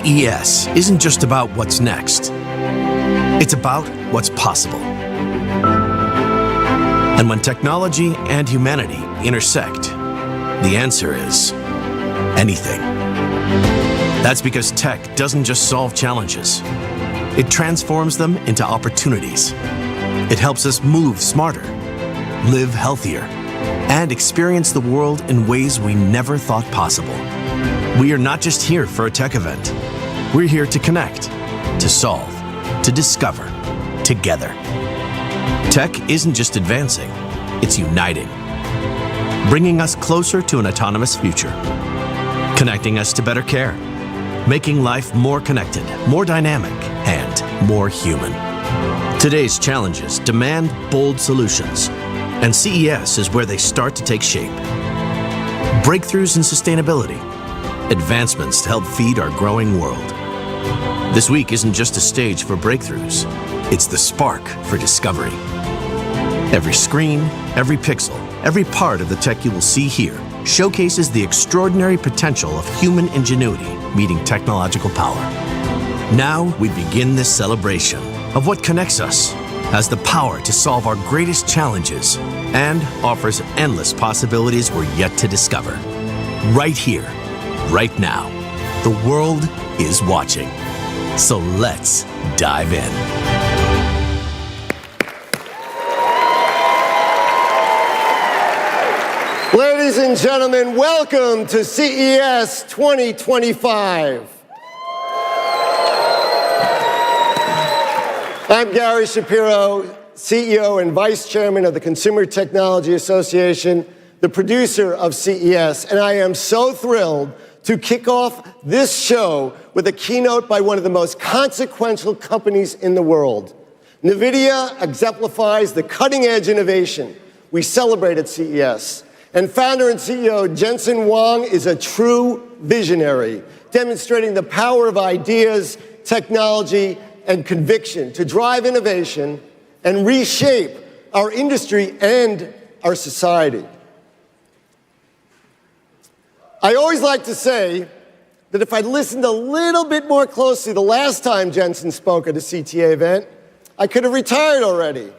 CES isn't just about what's next. It's about what's possible. And when technology and humanity intersect, the answer is anything. That's because tech doesn't just solve challenges. It transforms them into opportunities. It helps us move smarter, live healthier, and experience the world in ways we never thought possible. We are not just here for a tech event. We're here to connect, to solve, to discover, together. Tech isn't just advancing, it's uniting, bringing us closer to an autonomous future, connecting us to better care, making life more connected, more dynamic, and more human. Today's challenges demand bold solutions, and CES is where they start to take shape. Breakthroughs in sustainability, advancements to help feed our growing world. This week isn't just a stage for breakthroughs, it's the spark for discovery. Every screen, every pixel, every part of the tech you will see here showcases the extraordinary potential of human ingenuity meeting technological power. Now we begin this celebration of what connects us, has the power to solve our greatest challenges, and offers endless possibilities we're yet to discover. Right here, right now, the world is watching. So let's dive in. Ladies and gentlemen, welcome to CES 2025. I'm Gary Shapiro, CEO and Vice Chairman of the Consumer Technology Association, the producer of CES, and I am so thrilled to kick off this show with a keynote by one of the most consequential companies in the world. NVIDIA exemplifies the cutting-edge innovation we celebrate at CES. And founder and CEO Jensen Huang is a true visionary, demonstrating the power of ideas, technology, and conviction to drive innovation and reshape our industry and our society. I always like to say that if I'd listened a little bit more closely the last time Jensen spoke at a CTA event, I could have retired already.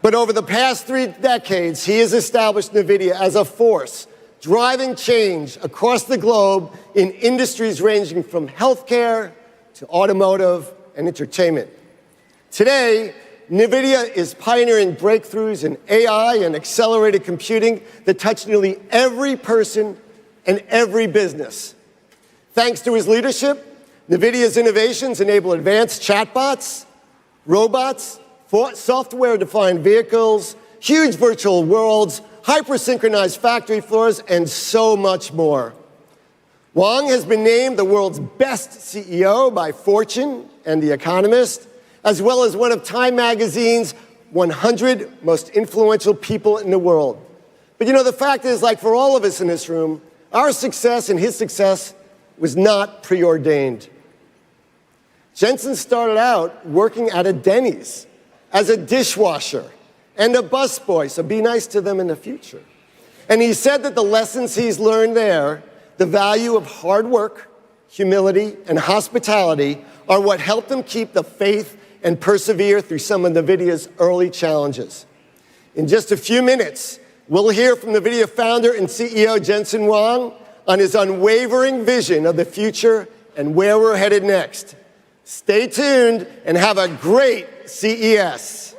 But over the past 3 decades, he has established NVIDIA as a force driving change across the globe in industries ranging from healthcare to automotive and entertainment. Today, NVIDIA is pioneering breakthroughs in AI and accelerated computing that touch nearly every person and every business. Thanks to his leadership, NVIDIA's innovations enable advanced chatbots, robots, software-defined vehicles, huge virtual worlds, hyper-synchronized factory floors, and so much more. Huang has been named the world's best CEO by Fortune and The Economist, as well as one of Time Magazine's 100 most influential people in the world. But you know, the fact is, like for all of us in this room, our success and his success was not preordained. Jensen started out working at a Denny's as a dishwasher and a busboy, so be nice to them in the future. And he said that the lessons he's learned there, the value of hard work, humility, and hospitality, are what helped him keep the faith and persevere through some of NVIDIA's early challenges. In just a few minutes, we'll hear from NVIDIA founder and CEO Jensen Huang on his unwavering vision of the future and where we're headed next. Stay tuned and have a great CES.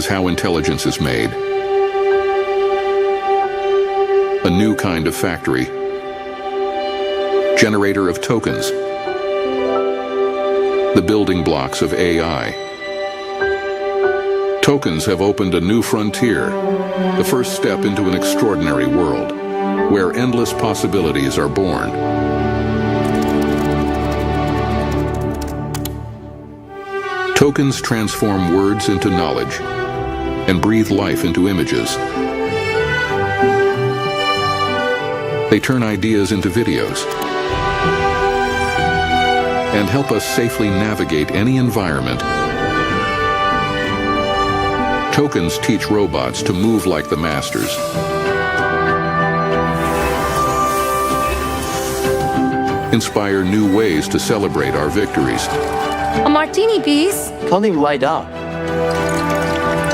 is how intelligence is made. A new kind of factory. Generator of tokens. The building blocks of AI. Tokens have opened a new frontier, the first step into an extraordinary world, where endless possibilities are born. Tokens transform words into knowledge and breathe life into images. They turn ideas into videos and help us safely navigate any environment. Tokens teach robots to move like the masters. Inspire new ways to celebrate our victories. A martini, please. Tony, light up.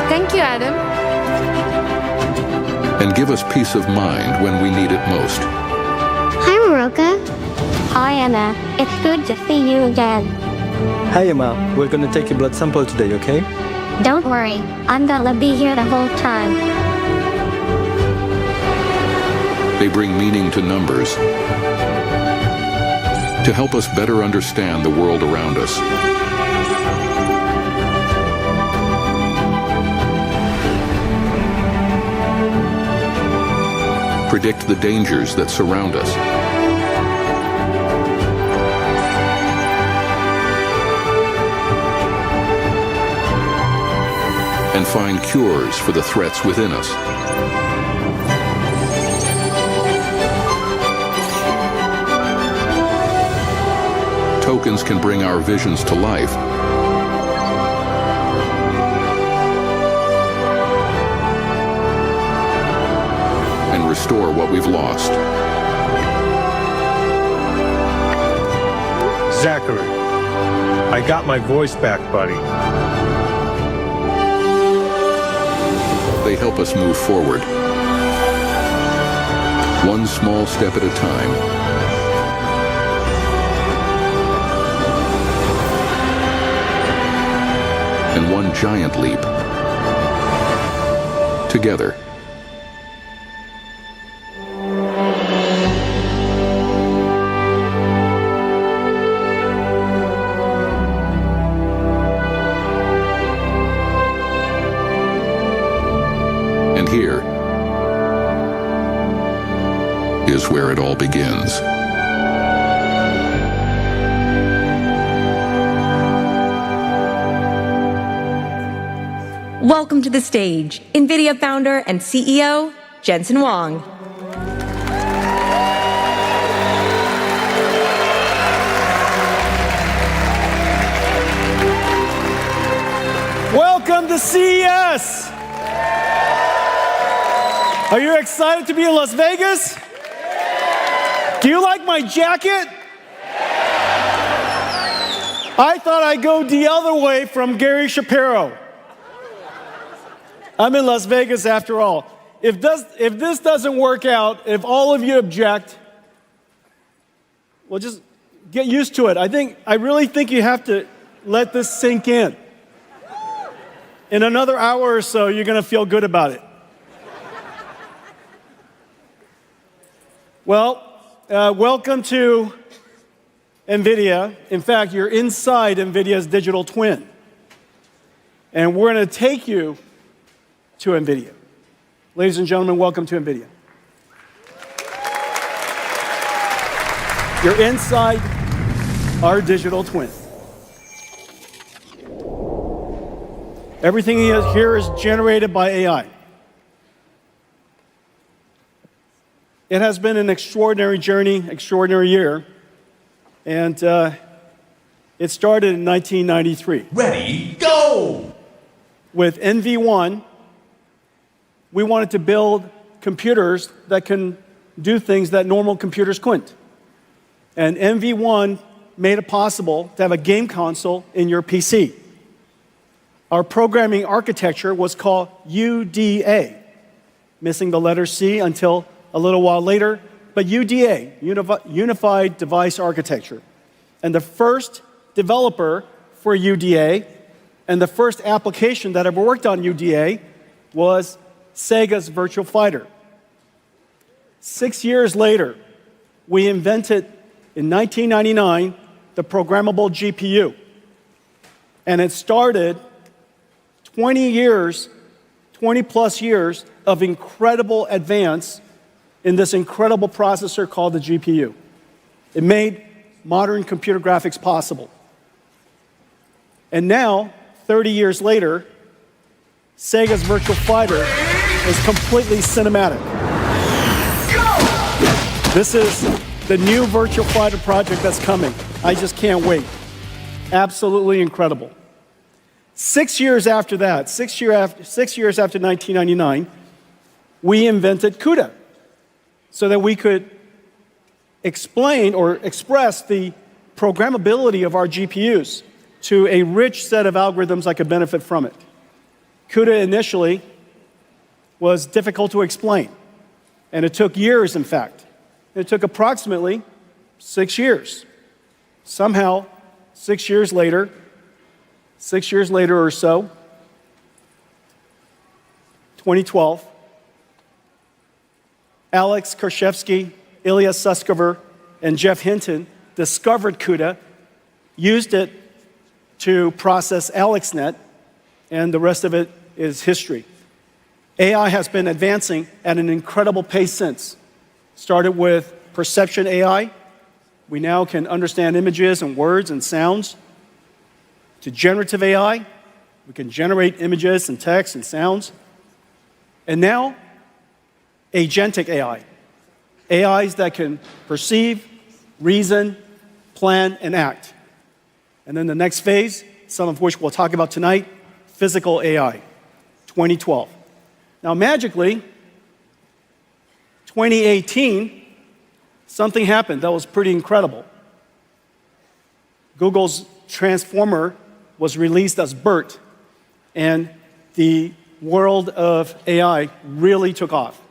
Thank you, Adam. And give us peace of mind when we need it most. Hi, Maroka. Hi, Anna. It's good to see you again. Hi, Emma. We're gonna take your blood sample today, okay? Don't worry, I'm gonna be here the whole time. They bring meaning to numbers to help us better understand the world around us. Predict the dangers that surround us. And find cures for the threats within us. Tokens can bring our visions to life. And restore what we've lost. Zachary, I got my voice back, buddy. They help us move forward. One small step at a time. And one giant leap. Together. And here is where it all begins. Welcome to the stage, NVIDIA founder and CEO, Jensen Huang. Welcome to CES! Are you excited to be in Las Vegas? Do you like my jacket? I thought I'd go the other way from Gary Shapiro. I'm in Las Vegas after all. If this doesn't work out, if all of you object, well, just get used to it. I really think you have to let this sink in. In another hour or so, you're going to feel good about it. Well, welcome to NVIDIA. In fact, you're inside NVIDIA's digital twin. And we're going to take you to NVIDIA. Ladies and gentlemen, welcome to NVIDIA. You're inside our digital twin. Everything here is generated by AI. It has been an extraordinary journey, extraordinary year, and it started in 1993. Ready, go! With NV1, we wanted to build computers that can do things that normal computers couldn't. And NV1 made it possible to have a game console in your PC. Our programming architecture was called UDA, missing the letter C until a little while later, but UDA, Unified Device Architecture. And the first developer for UDA And the first application that ever worked on UDA was Sega's Virtual Fighter. 6 years later, we invented, in 1999, the programmable GPU. And it started 20 plus years of incredible advance in this incredible processor called the GPU. It made modern computer graphics possible. And now, 30 years later, Sega's Virtual Fighter is completely cinematic. This is the new Virtual Fighter project that's coming. I just can't wait. Absolutely incredible. 6 years after that, 6 years after 1999, we invented CUDA so that we could explain or express the programmability of our GPUs to a rich set of algorithms that could benefit from it. CUDA initially was difficult to explain, and it took years, in fact. It took approximately 6 years. Somehow, 6 years later or so, 2012, Alex Karshevsky, Ilya Sutskever, and Jeff Hinton discovered CUDA, used it to process AlexNet, and the rest of it is history. AI has been advancing at an incredible pace since. Started with perception AI. We now can understand images and words and sounds. To generative AI, we can generate images and text and sounds. And now, agentic AI. AIs that can perceive, reason, plan, and act. And then the next phase, some of which we'll talk about tonight, physical AI, 2012. Now, magically, 2018, something happened that was pretty incredible. Google's Transformer was released as BERT, and the world of AI really took off.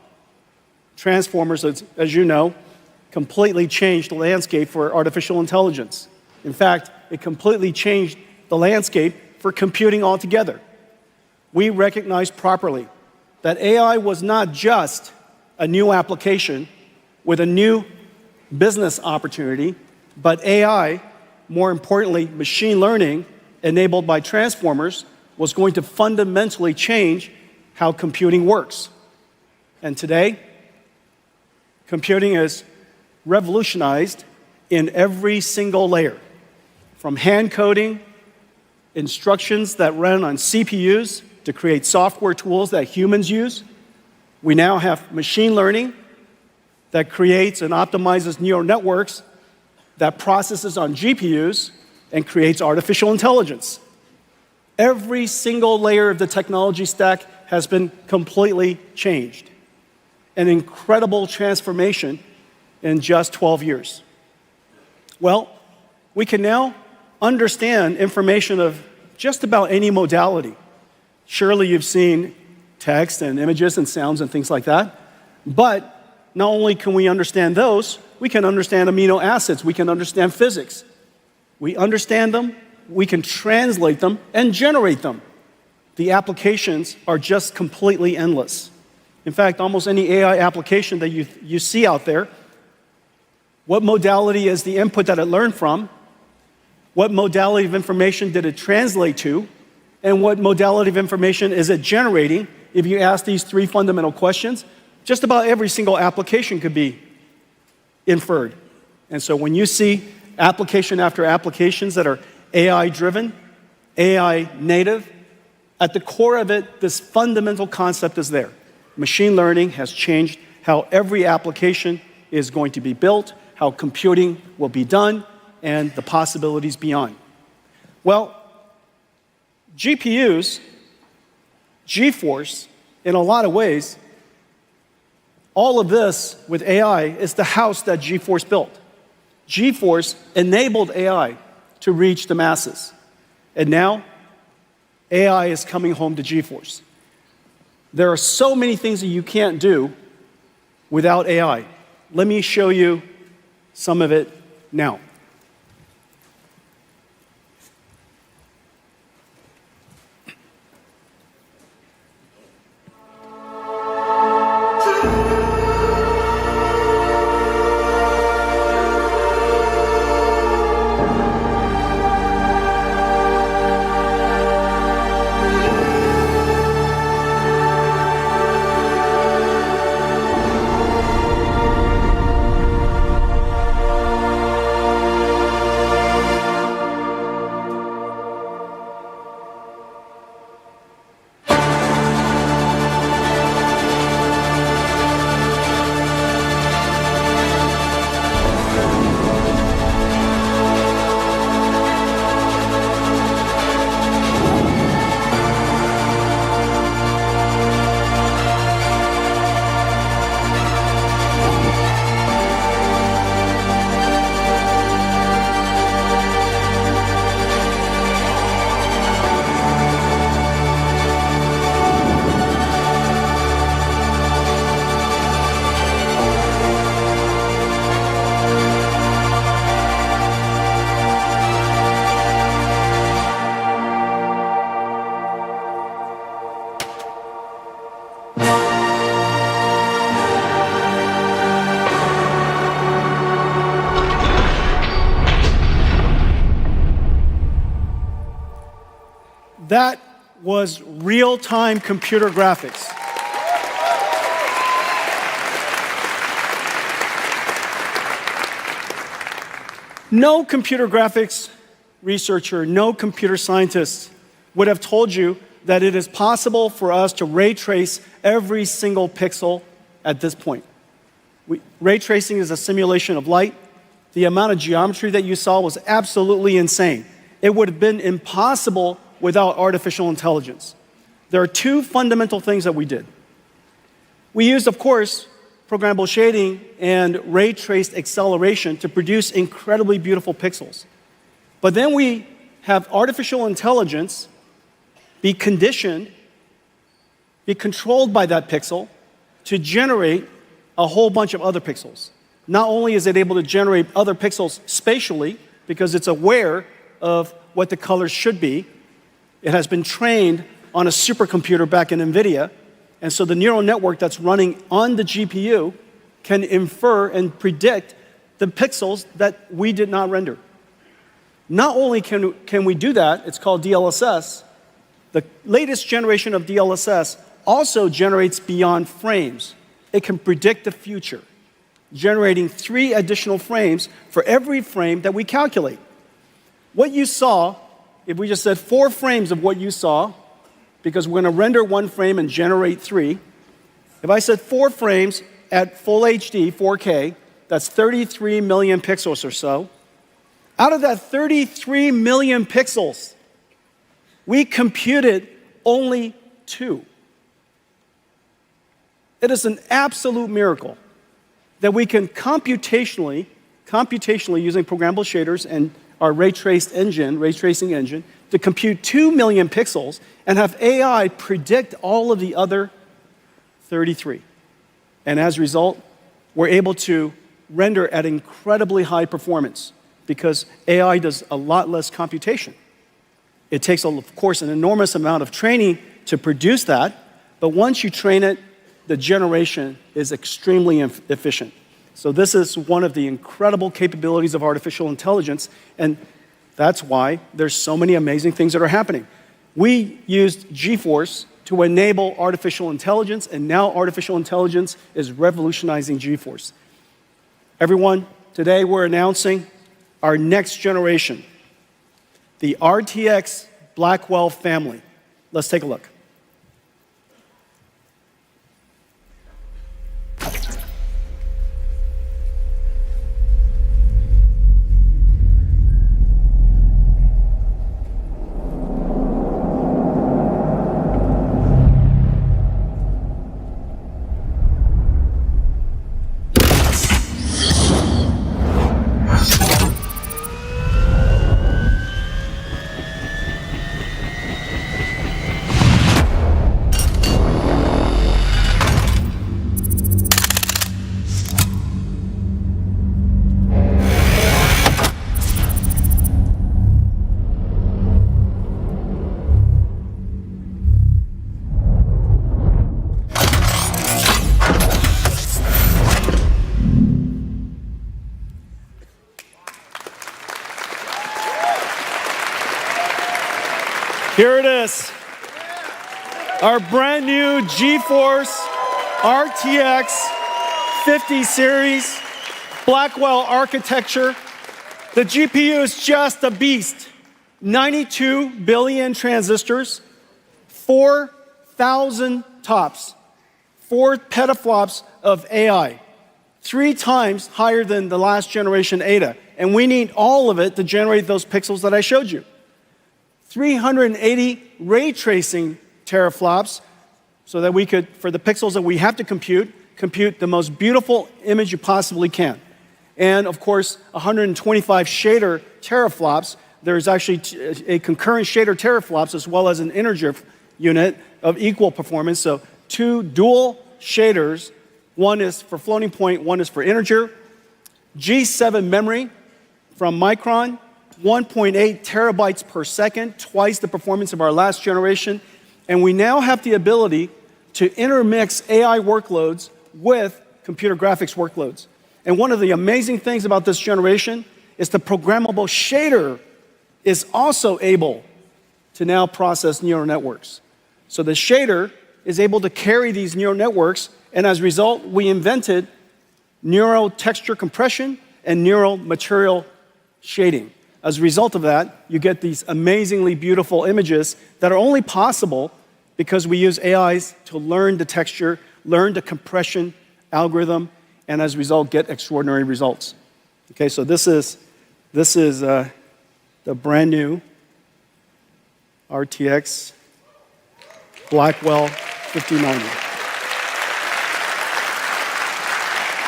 Transformers, as you know, completely changed the landscape for artificial intelligence. In fact, it completely changed the landscape for computing altogether. We recognized properly that AI was not just a new application with a new business opportunity, but AI, more importantly, machine learning enabled by transformers, was going to fundamentally change how computing works. And today, computing is revolutionized in every single layer, from hand coding, instructions that run on CPUs to create software tools that humans use. We now have machine learning that creates and optimizes neural networks that processes on GPUs and creates artificial intelligence. Every single layer of the technology stack has been completely changed. An incredible transformation in just 12 years. Well, we can now understand information of just about any modality. Surely you've seen text and images and sounds and things like that. But not only can we understand those, we can understand amino acids, we can understand physics. We understand them, we can translate them, and generate them. The applications are just completely endless. In fact, almost any AI application that you see out there, what modality is the input that it learned from? What modality of information did it translate to? And what modality of information is it generating? If you ask these three fundamental questions, just about every single application could be inferred. And so when you see application after applications that are AI-driven, AI-native, at the core of it, this fundamental concept is there. Machine learning has changed how every application is going to be built, how computing will be done, and the possibilities beyond. Well, GPUs, GeForce, in a lot of ways, all of this with AI is the house that GeForce built. GeForce enabled AI to reach the masses. And now, AI is coming home to GeForce. There are so many things that you can't do without AI. Let me show you some of it now. That was real-time computer graphics. No computer graphics researcher, no computer scientist would have told you that it is possible for us to ray trace every single pixel at this point. Ray tracing is a simulation of light. The amount of geometry that you saw was absolutely insane. It would have been impossible without artificial intelligence. There are two fundamental things that we did. We used, of course, programmable shading and ray traced acceleration to produce incredibly beautiful pixels. But then we have artificial intelligence be conditioned, be controlled by that pixel to generate a whole bunch of other pixels. Not only is it able to generate other pixels spatially, because it's aware of what the colors should be, it has been trained on a supercomputer back in NVIDIA, and so the neural network that's running on the GPU can infer and predict the pixels that we did not render. Not only can we do that, it's called DLSS, the latest generation of DLSS also generates beyond frames. It can predict the future, generating 3 additional frames for every frame that we calculate. What you saw, if we just said 4 frames of what you saw, because we're going to render 1 frame and generate 3, if I said 4 frames at full HD, 4K, that's 33 million pixels or so. Out of that 33 million pixels, we computed only 2. It is an absolute miracle that we can computationally using programmable shaders and our ray tracing engine, to compute 2 million pixels and have AI predict all of the other 33. And as a result, we're able to render at incredibly high performance because AI does a lot less computation. It takes, of course, an enormous amount of training to produce that, but once you train it, the generation is extremely efficient. So this is one of the incredible capabilities of artificial intelligence, and that's why there's so many amazing things that are happening. We used GeForce to enable artificial intelligence, and now artificial intelligence is revolutionizing GeForce. Everyone, today we're announcing our next generation, the RTX Blackwell family. Let's take a look. Here it is, our brand new GeForce RTX 50 series Blackwell architecture. The GPU is just a beast. 92 billion transistors, 4,000 TOPS, 4 petaflops of AI, 3 times higher than the last generation Ada. And we need all of it to generate those pixels that I showed you. 380 ray tracing teraflops so that we could, for the pixels that we have to compute the most beautiful image you possibly can. And of course, 125 shader teraflops. There's actually a concurrent shader teraflops as well as an integer unit of equal performance. So 2 dual shaders, one is for floating point, one is for integer. G7 memory from Micron, 1.8 terabytes per second, twice the performance of our last generation. And we now have the ability to intermix AI workloads with computer graphics workloads. And one of the amazing things about this generation is the programmable shader is also able to now process neural networks. So the shader is able to carry these neural networks, and as a result, we invented neural texture compression and neural material shading. As a result of that, you get these amazingly beautiful images that are only possible because we use AIs to learn the texture, learn the compression algorithm, and as a result, get extraordinary results. Okay, so this is the brand new RTX Blackwell 5090.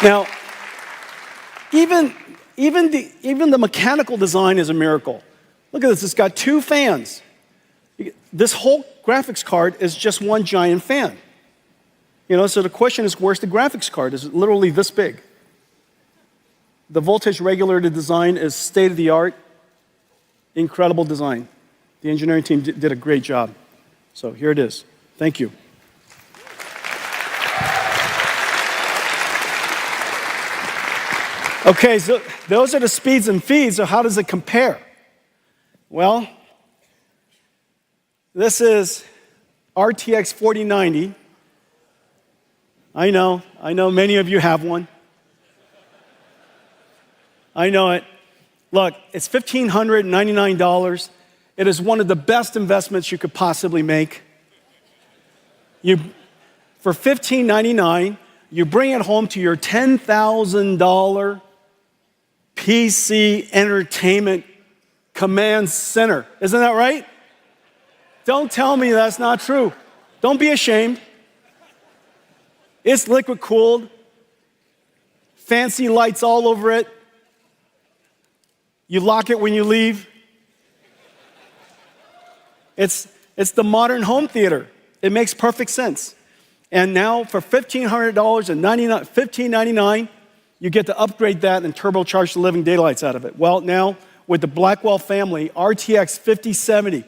Now, even the mechanical design is a miracle. Look at this, it's got 2 fans. This whole graphics card is just one giant fan. You know, so the question is, where's the graphics card? Is it literally this big? The voltage regulator design is state-of-the-art, incredible design. The engineering team did a great job. So here it is. Thank you. Okay, so those are the speeds and feeds, so how does it compare? Well, this is RTX 4090. I know many of you have one. I know it. Look, it's $1,599. It is one of the best investments you could possibly make. For $1,599, you bring it home to your $10,000 PC entertainment command center. Isn't that right? Don't tell me that's not true. Don't be ashamed. It's liquid cooled, fancy lights all over it. You lock it when you leave. It's the modern home theater. It makes perfect sense. And now for $1,599, you get to upgrade that and turbocharge the living daylights out of it. Well, now with the Blackwell family, RTX 5070,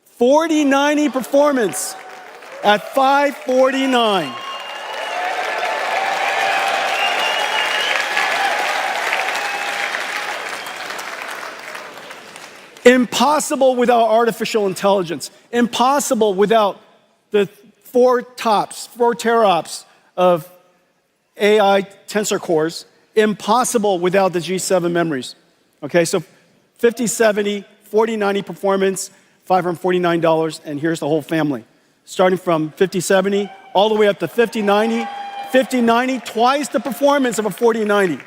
4090 performance at $549. Impossible without artificial intelligence. Impossible without the 4 teraops of AI tensor cores. Impossible without the G7 memories. Okay, so 5070, 4090 performance, $549, and here's the whole family. Starting from 5070 all the way up to 5090. 5090, twice the performance of a 4090.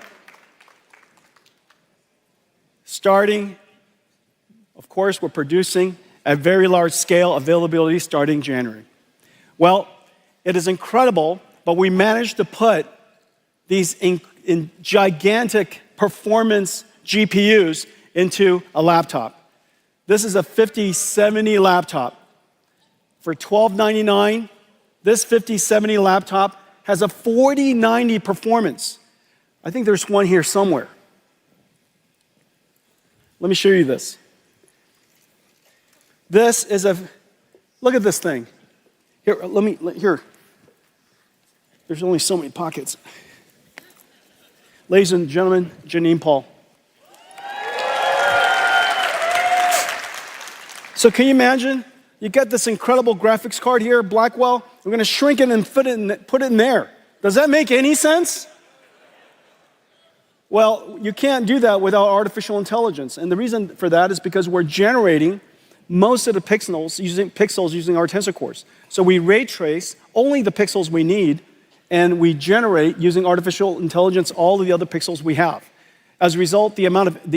Starting, of course, we're producing at very large scale, availability starting January. Well, it is incredible, but we managed to put these in gigantic performance GPUs into a laptop. This is a 5070 laptop. For $1,299, this 5070 laptop has a 4090 performance. I think there's one here somewhere. Let me show you this. This is look at this thing. Here. There's only so many pockets. Ladies and gentlemen, Janine Paul. So can you imagine? You get this incredible graphics card here, Blackwell. We're going to shrink it and put it in there. Does that make any sense? Well, you can't do that without artificial intelligence. And the reason for that is because we're generating most of the pixels using our tensor cores. So we ray trace only the pixels we need, and we generate, using artificial intelligence, all of the other pixels we have. As a result, the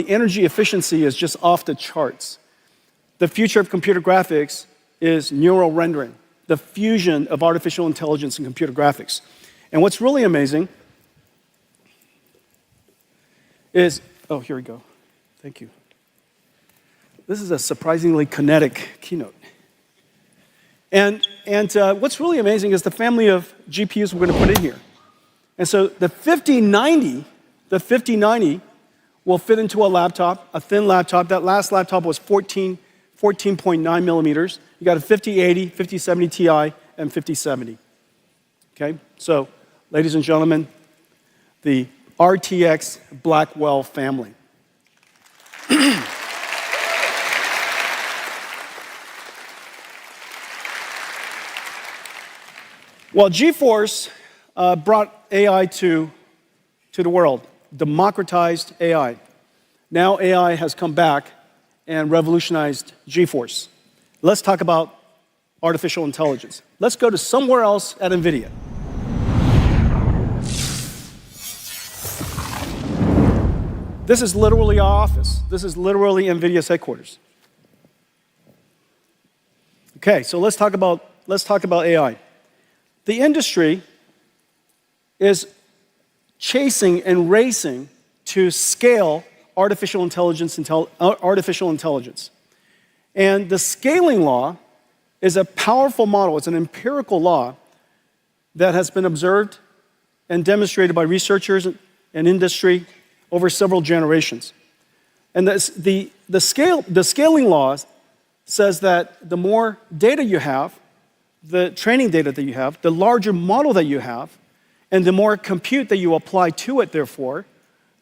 energy efficiency is just off the charts. The future of computer graphics is neural rendering, the fusion of artificial intelligence and computer graphics. And what's really amazing is, oh, here we go. Thank you. This is a surprisingly kinetic keynote. And what's really amazing is the family of GPUs we're going to put in here. And so the 5090 will fit into a laptop, a thin laptop. That last laptop was 14.9 millimeters. You got a 5080, 5070 Ti, and 5070. Okay? So, ladies and gentlemen, the RTX Blackwell family. Well, GeForce brought AI to the world, democratized AI. Now AI has come back and revolutionized GeForce. Let's talk about artificial intelligence. Let's go to somewhere else at NVIDIA. This is literally our office. This is literally NVIDIA's headquarters. Okay, so let's talk about AI. The industry is chasing and racing to scale artificial intelligence. And the scaling law is a powerful model. It's an empirical law that has been observed and demonstrated by researchers and industry over several generations. And the scaling law says that the more data you have, the training data that you have, the larger model that you have, and the more compute that you apply to it, therefore,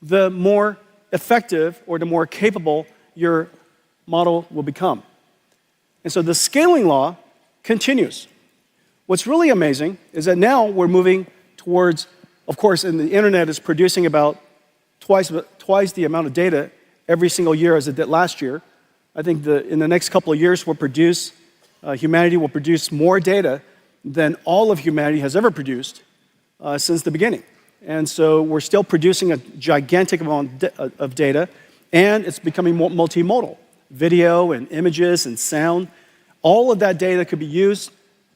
the more effective or the more capable your model will become. And so the scaling law continues. What's really amazing is that now we're moving towards, of course, and the internet is producing about twice the amount of data every single year as it did last year. I think in the next couple of years, humanity will produce more data than all of humanity has ever produced since the beginning. And so we're still producing a gigantic amount of data, and it's becoming more multimodal. Video and images and sound, all of that data could be used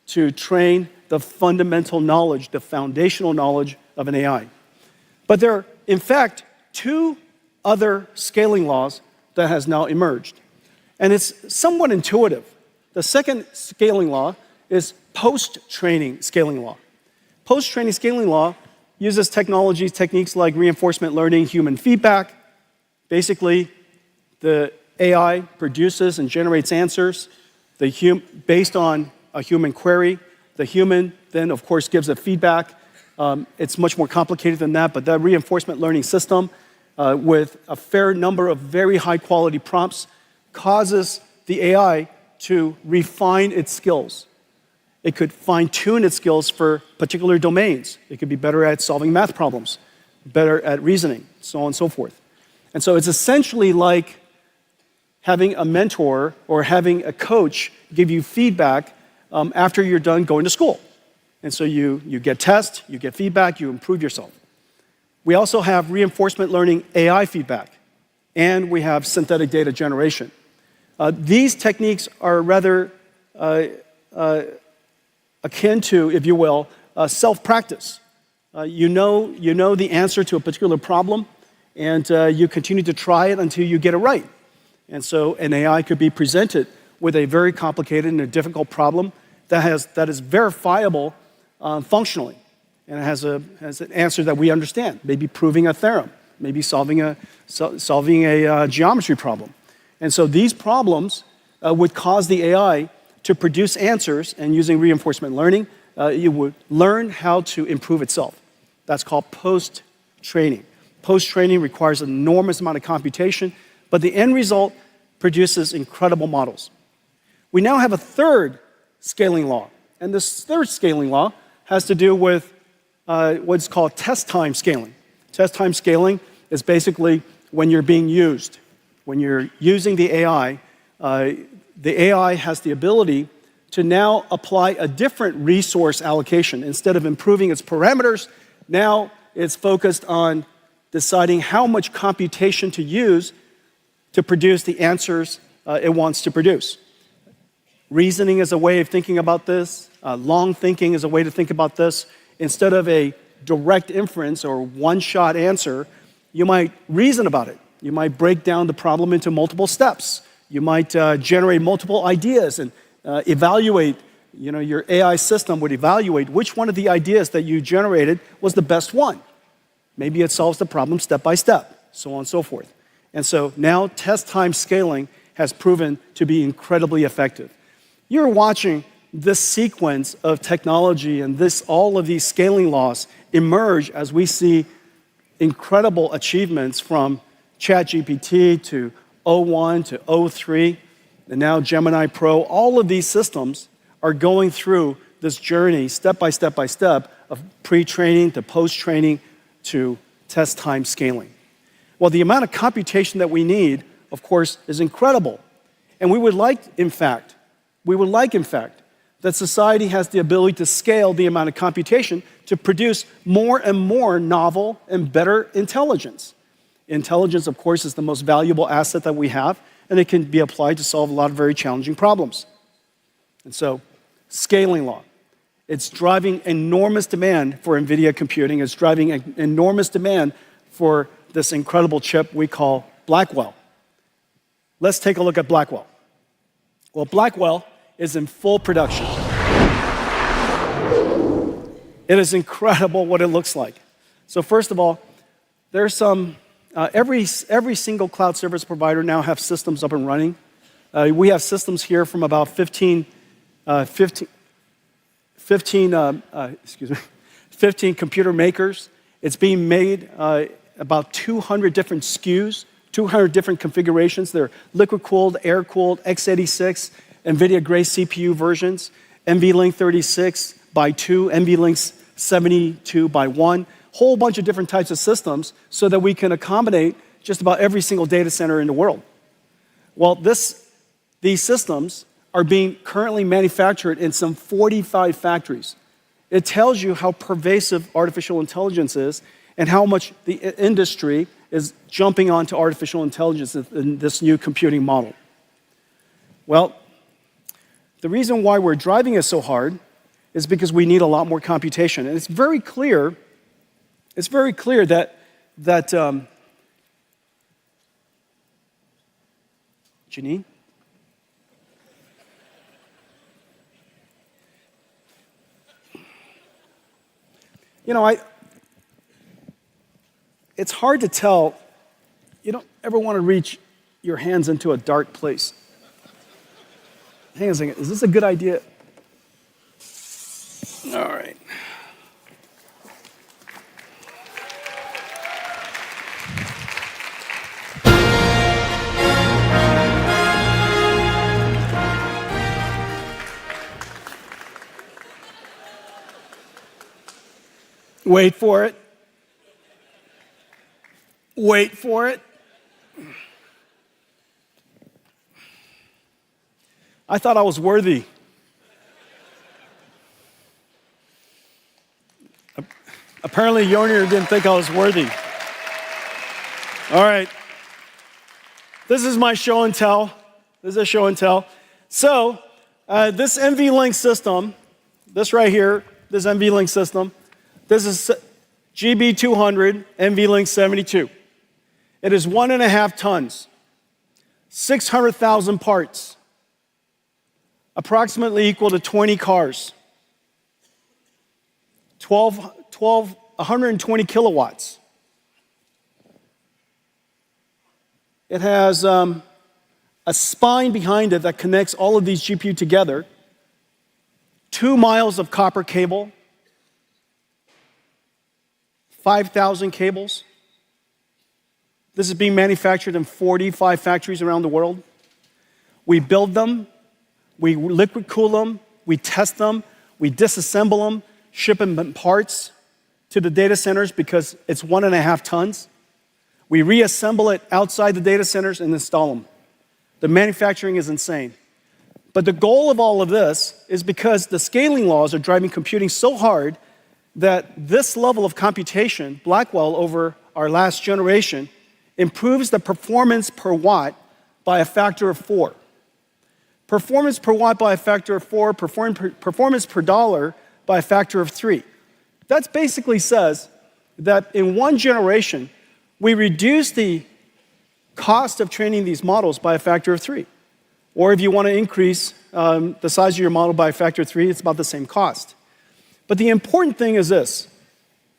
to train the fundamental knowledge, the foundational knowledge of an AI. But there are, in fact, two other scaling laws that has now emerged. And it's somewhat intuitive. The second scaling law is post-training scaling law. Post-training scaling law uses techniques like reinforcement learning, human feedback. Basically, the AI produces and generates answers based on a human query. The human then, of course, gives a feedback. It's much more complicated than that, but that reinforcement learning system with a fair number of very high-quality prompts causes the AI to refine its skills. It could fine-tune its skills for particular domains. It could be better at solving math problems, better at reasoning, so on and so forth. And so it's essentially like having a mentor or having a coach give you feedback after you're done going to school. And so you get tests, you get feedback, you improve yourself. We also have reinforcement learning AI feedback, and we have synthetic data generation. These techniques are rather akin to, if you will, self-practice. You know the answer to a particular problem, and you continue to try it until you get it right. And so an AI could be presented with a very complicated and a difficult problem that is verifiable functionally, and it has an answer that we understand, maybe proving a theorem, maybe solving a geometry problem. And so these problems would cause the AI to produce answers, and using reinforcement learning, you would learn how to improve itself. That's called post-training. Post-training requires an enormous amount of computation, but the end result produces incredible models. We now have a third scaling law, and this third scaling law has to do with what's called test time scaling. Test time scaling is basically when you're being used. When you're using the AI has the ability to now apply a different resource allocation. Instead of improving its parameters, now it's focused on deciding how much computation to use to produce the answers it wants to produce. Reasoning is a way of thinking about this. Long thinking is a way to think about this. Instead of a direct inference or one-shot answer, you might reason about it. You might break down the problem into multiple steps. You might generate multiple ideas and evaluate, your AI system would evaluate which one of the ideas that you generated was the best one. Maybe it solves the problem step by step, so on and so forth. And so now test time scaling has proven to be incredibly effective. You're watching this sequence of technology and all of these scaling laws emerge as we see incredible achievements from ChatGPT to O1 to O3, and now Gemini Pro. All of these systems are going through this journey step by step by step of pre-training to post-training to test time scaling. Well, the amount of computation that we need, of course, is incredible. And we would like, in fact, that society has the ability to scale the amount of computation to produce more and more novel and better intelligence. Intelligence, of course, is the most valuable asset that we have, and it can be applied to solve a lot of very challenging problems. And so, scaling law. It's driving enormous demand for NVIDIA computing. It's driving an enormous demand for this incredible chip we call Blackwell. Let's take a look at Blackwell. Well, Blackwell is in full production. It is incredible what it looks like. So first of all, there's some, every single cloud service provider now have systems up and running. We have systems here from about 15 computer makers. It's being made about 200 different SKUs, 200 different configurations. They're liquid-cooled, air-cooled, x86, NVIDIA Grace CPU versions, NVLink 36 by 2, NVLink 72 by 1, whole bunch of different types of systems so that we can accommodate just about every single data center in the world. Well, these systems are being currently manufactured in some 45 factories. It tells you how pervasive artificial intelligence is and how much the industry is jumping onto artificial intelligence in this new computing model. Well, the reason why we're driving it so hard is because we need a lot more computation. And it's very clear that Janine? You know, it's hard to tell. You don't ever want to reach your hands into a dark place. Hang on a second, is this a good idea? All right. Wait for it. Wait for it. I thought I was worthy. Apparently, Yonir didn't think I was worthy. All right. This is my show and tell. This is a show and tell. So, this NVLink system, this right here, this NVLink system, this is GB200 NVLink 72. It is 1.5 tons, 600,000 parts, approximately equal to 20 cars, 120 kilowatts. It has a spine behind it that connects all of these GPU together, 2 miles of copper cable, 5,000 cables. This is being manufactured in 45 factories around the world. We build them, we liquid cool them, we test them, we disassemble them, ship them in parts to the data centers because it's 1.5 tons. We reassemble it outside the data centers and install them. The manufacturing is insane. But the goal of all of this is because the scaling laws are driving computing so hard that this level of computation, Blackwell over our last generation, improves the performance per watt by a factor of 4. Performance per watt by a factor of 4, performance per dollar by a factor of 3. That basically says that in one generation, we reduce the cost of training these models by a factor of 3. Or if you want to increase the size of your model by a factor of 3, it's about the same cost. But the important thing is this.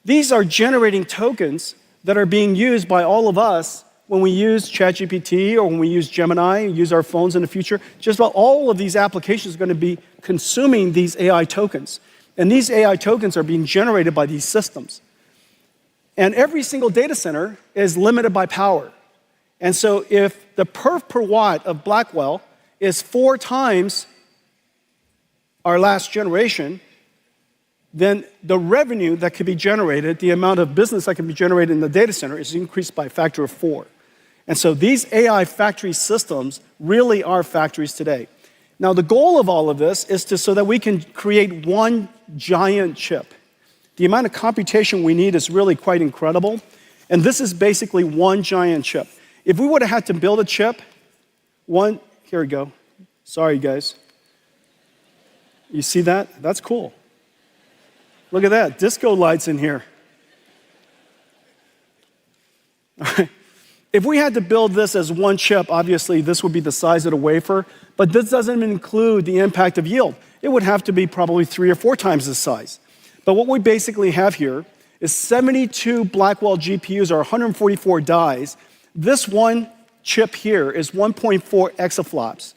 These are generating tokens that are being used by all of us when we use ChatGPT or when we use Gemini, use our phones in the future. Just about all of these applications are going to be consuming these AI tokens. And these AI tokens are being generated by these systems. And every single data center is limited by power. And so if the perf per watt of Blackwell is 4 times our last generation, then the revenue that could be generated, the amount of business that can be generated in the data center is increased by a factor of 4. And so these AI factory systems really are factories today. Now, the goal of all of this is so that we can create one giant chip. The amount of computation we need is really quite incredible. And this is basically one giant chip. If we would have had to build a chip, here we go. Sorry, guys. You see that? That's cool. Look at that, disco lights in here. All right. If we had to build this as one chip, obviously this would be the size of the wafer, but this doesn't include the impact of yield. It would have to be probably 3 or 4 times this size. But what we basically have here is 72 Blackwell GPUs or 144 dies. This one chip here is 1.4 exaflops.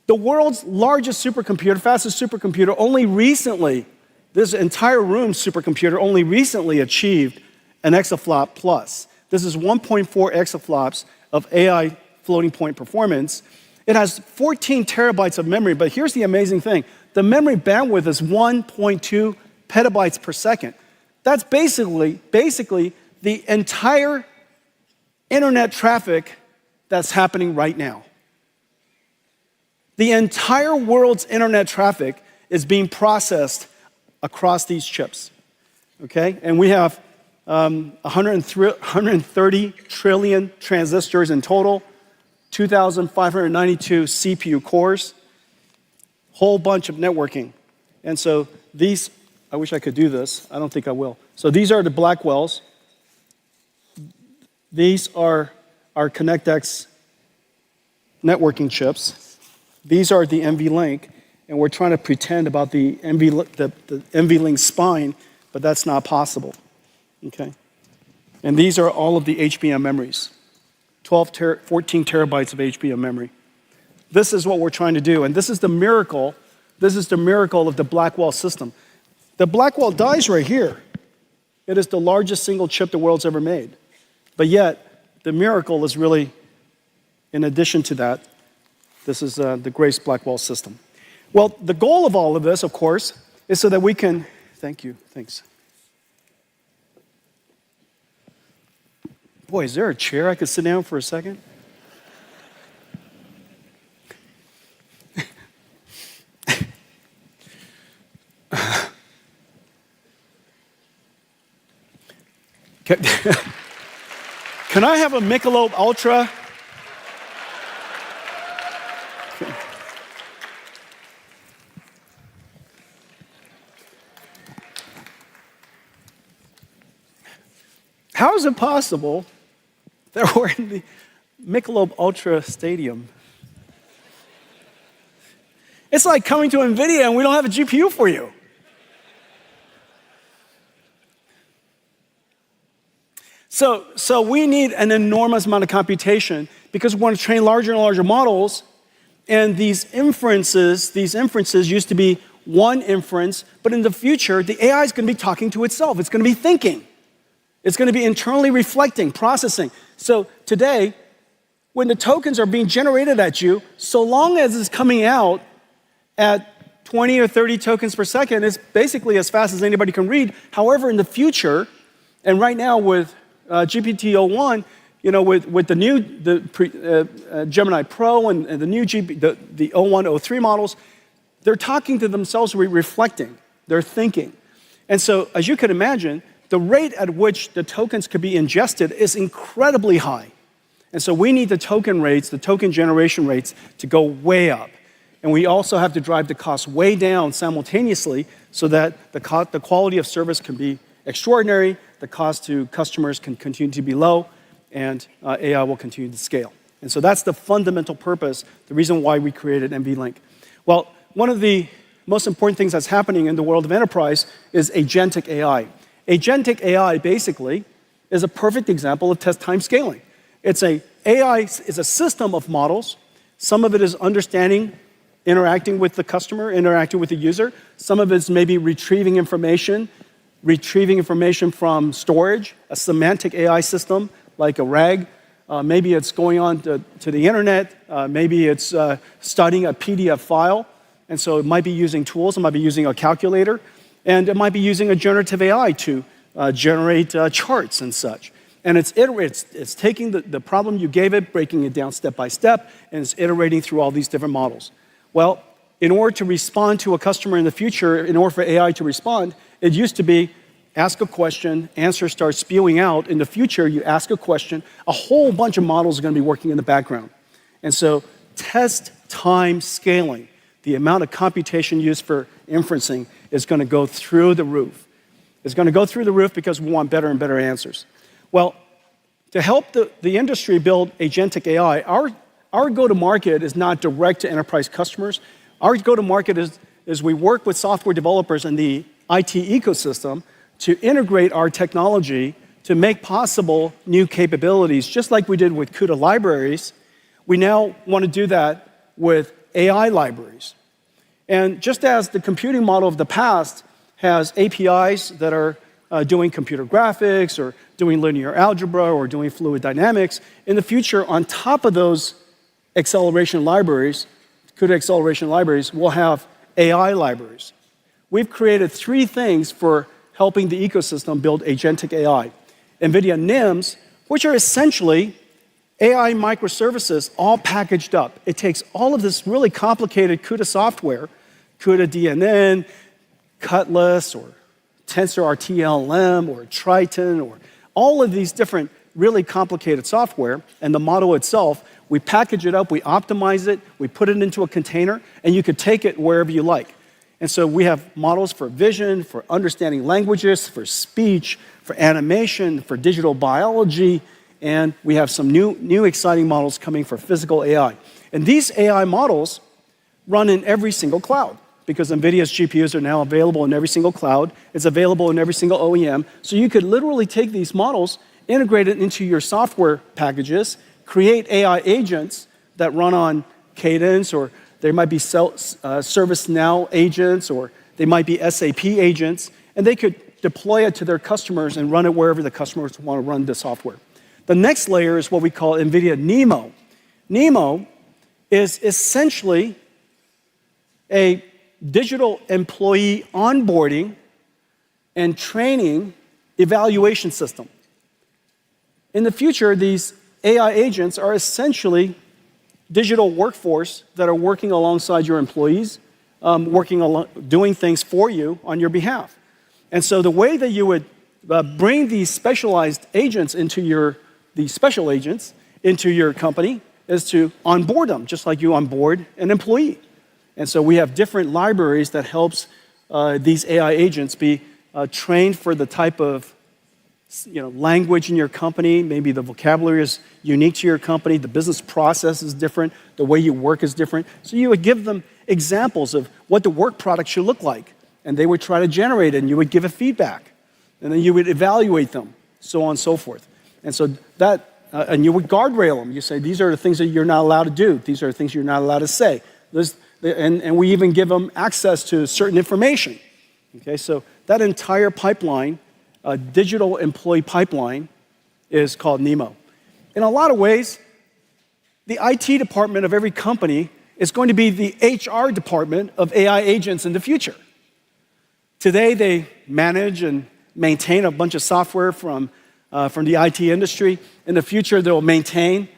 The world's largest supercomputer, fastest supercomputer, only recently, this entire room supercomputer only recently achieved an exaflop plus. This is 1.4 exaflops of AI floating point performance. It has 14 terabytes of memory, but here's the amazing thing. The memory bandwidth is 1.2 petabytes per second. That's basically the entire internet traffic that's happening right now. The entire world's internet traffic is being processed across these chips, okay? And we have 130 trillion transistors in total, 2,592 CPU cores, whole bunch of networking. And so these, I wish I could do this. I don't think I will. So these are the Blackwells. These are our ConnectX networking chips. These are the NVLink, and we're trying to pretend about the NVLink spine, but that's not possible, okay? And these are all of the HBM memories, 14 terabytes of HBM memory. This is what we're trying to do, and this is the miracle of the Blackwell system. The Blackwell dies right here. It is the largest single chip the world's ever made. But yet, the miracle is really, in addition to that, this is the Grace Blackwell system. Well, the goal of all of this, of course, is so that we can, thank you, thanks. Boy, is there a chair I could sit down for a second? Can I have a Michelob Ultra? How is it possible that we're in the Michelob Ultra Stadium? It's like coming to NVIDIA and we don't have a GPU for you. So we need an enormous amount of computation because we want to train larger and larger models. And these inferences used to be one inference, but in the future, the AI is going to be talking to itself. It's going to be thinking. It's going to be internally reflecting, processing. So today, when the tokens are being generated at you, so long as it's coming out at 20 or 30 tokens per second, it's basically as fast as anybody can read. However, in the future, and right now with GPT-01, with the new Gemini Pro and the new the 01, 03 models, they're talking to themselves, reflecting, they're thinking. And so, as you can imagine, the rate at which the tokens could be ingested is incredibly high. And so we need the token rates, the token generation rates, to go way up. And we also have to drive the cost way down simultaneously so that the quality of service can be extraordinary, the cost to customers can continue to be low, and AI will continue to scale. And so that's the fundamental purpose, the reason why we created NVLink. Well, one of the most important things that's happening in the world of enterprise is agentic AI. Agentic AI basically is a perfect example of test time scaling. AI is a system of models. Some of it is understanding, interacting with the customer, interacting with the user. Some of it is maybe retrieving information from storage, a semantic AI system like a RAG. Maybe it's going on to the internet. Maybe it's studying a PDF file. And so it might be using tools. It might be using a calculator. And it might be using a generative AI to generate charts and such. And it's taking the problem you gave it, breaking it down step by step, and it's iterating through all these different models. Well, in order to respond to a customer in the future, in order for AI to respond, it used to be ask a question, answer starts spewing out. In the future, you ask a question, a whole bunch of models are going to be working in the background. And so test time scaling, the amount of computation used for inferencing, is going to go through the roof. It's going to go through the roof because we want better and better answers. Well, to help the industry build agentic AI, our go-to-market is not direct to enterprise customers. Our go-to-market is we work with software developers in the IT ecosystem to integrate our technology to make possible new capabilities, just like we did with CUDA libraries. We now want to do that with AI libraries. And just as the computing model of the past has APIs that are doing computer graphics or doing linear algebra or doing fluid dynamics, in the future, on top of those acceleration libraries, CUDA acceleration libraries, we'll have AI libraries. We've created 3 things for helping the ecosystem build agentic AI. NVIDIA NIMs, which are essentially AI microservices all packaged up. It takes all of this really complicated CUDA software, CUDA DNN, Cutlass, or TensorRT-LM, or Triton, or all of these different really complicated software, and the model itself, we package it up, we optimize it, we put it into a container, and you could take it wherever you like. And so we have models for vision, for understanding languages, for speech, for animation, for digital biology, and we have some new exciting models coming for physical AI. And these AI models run in every single cloud because NVIDIA's GPUs are now available in every single cloud. It's available in every single OEM. So you could literally take these models, integrate it into your software packages, create AI agents that run on Cadence, or there might be ServiceNow agents, or they might be SAP agents, and they could deploy it to their customers and run it wherever the customers want to run the software. The next layer is what we call NVIDIA NeMo. NeMo is essentially a digital employee onboarding and training evaluation system. In the future, these AI agents are essentially digital workforce that are working alongside your employees, doing things for you on your behalf. And so the way that you would bring these specialized agents these special agents into your company is to onboard them, just like you onboard an employee. And so we have different libraries that helps these AI agents be trained for the type of language in your company. Maybe the vocabulary is unique to your company, the business process is different, the way you work is different. So you would give them examples of what the work product should look like, and they would try to generate it, and you would give it feedback, and then you would evaluate them, so on and so forth. And so and you would guardrail them. You say, these are the things that you're not allowed to do. These are the things you're not allowed to say. And we even give them access to certain information. Okay, so that entire pipeline, digital employee pipeline, is called NeMo. In a lot of ways, the IT department of every company is going to be the HR department of AI agents in the future. Today, they manage and maintain a bunch of software from the IT industry. In the future, they'll maintain,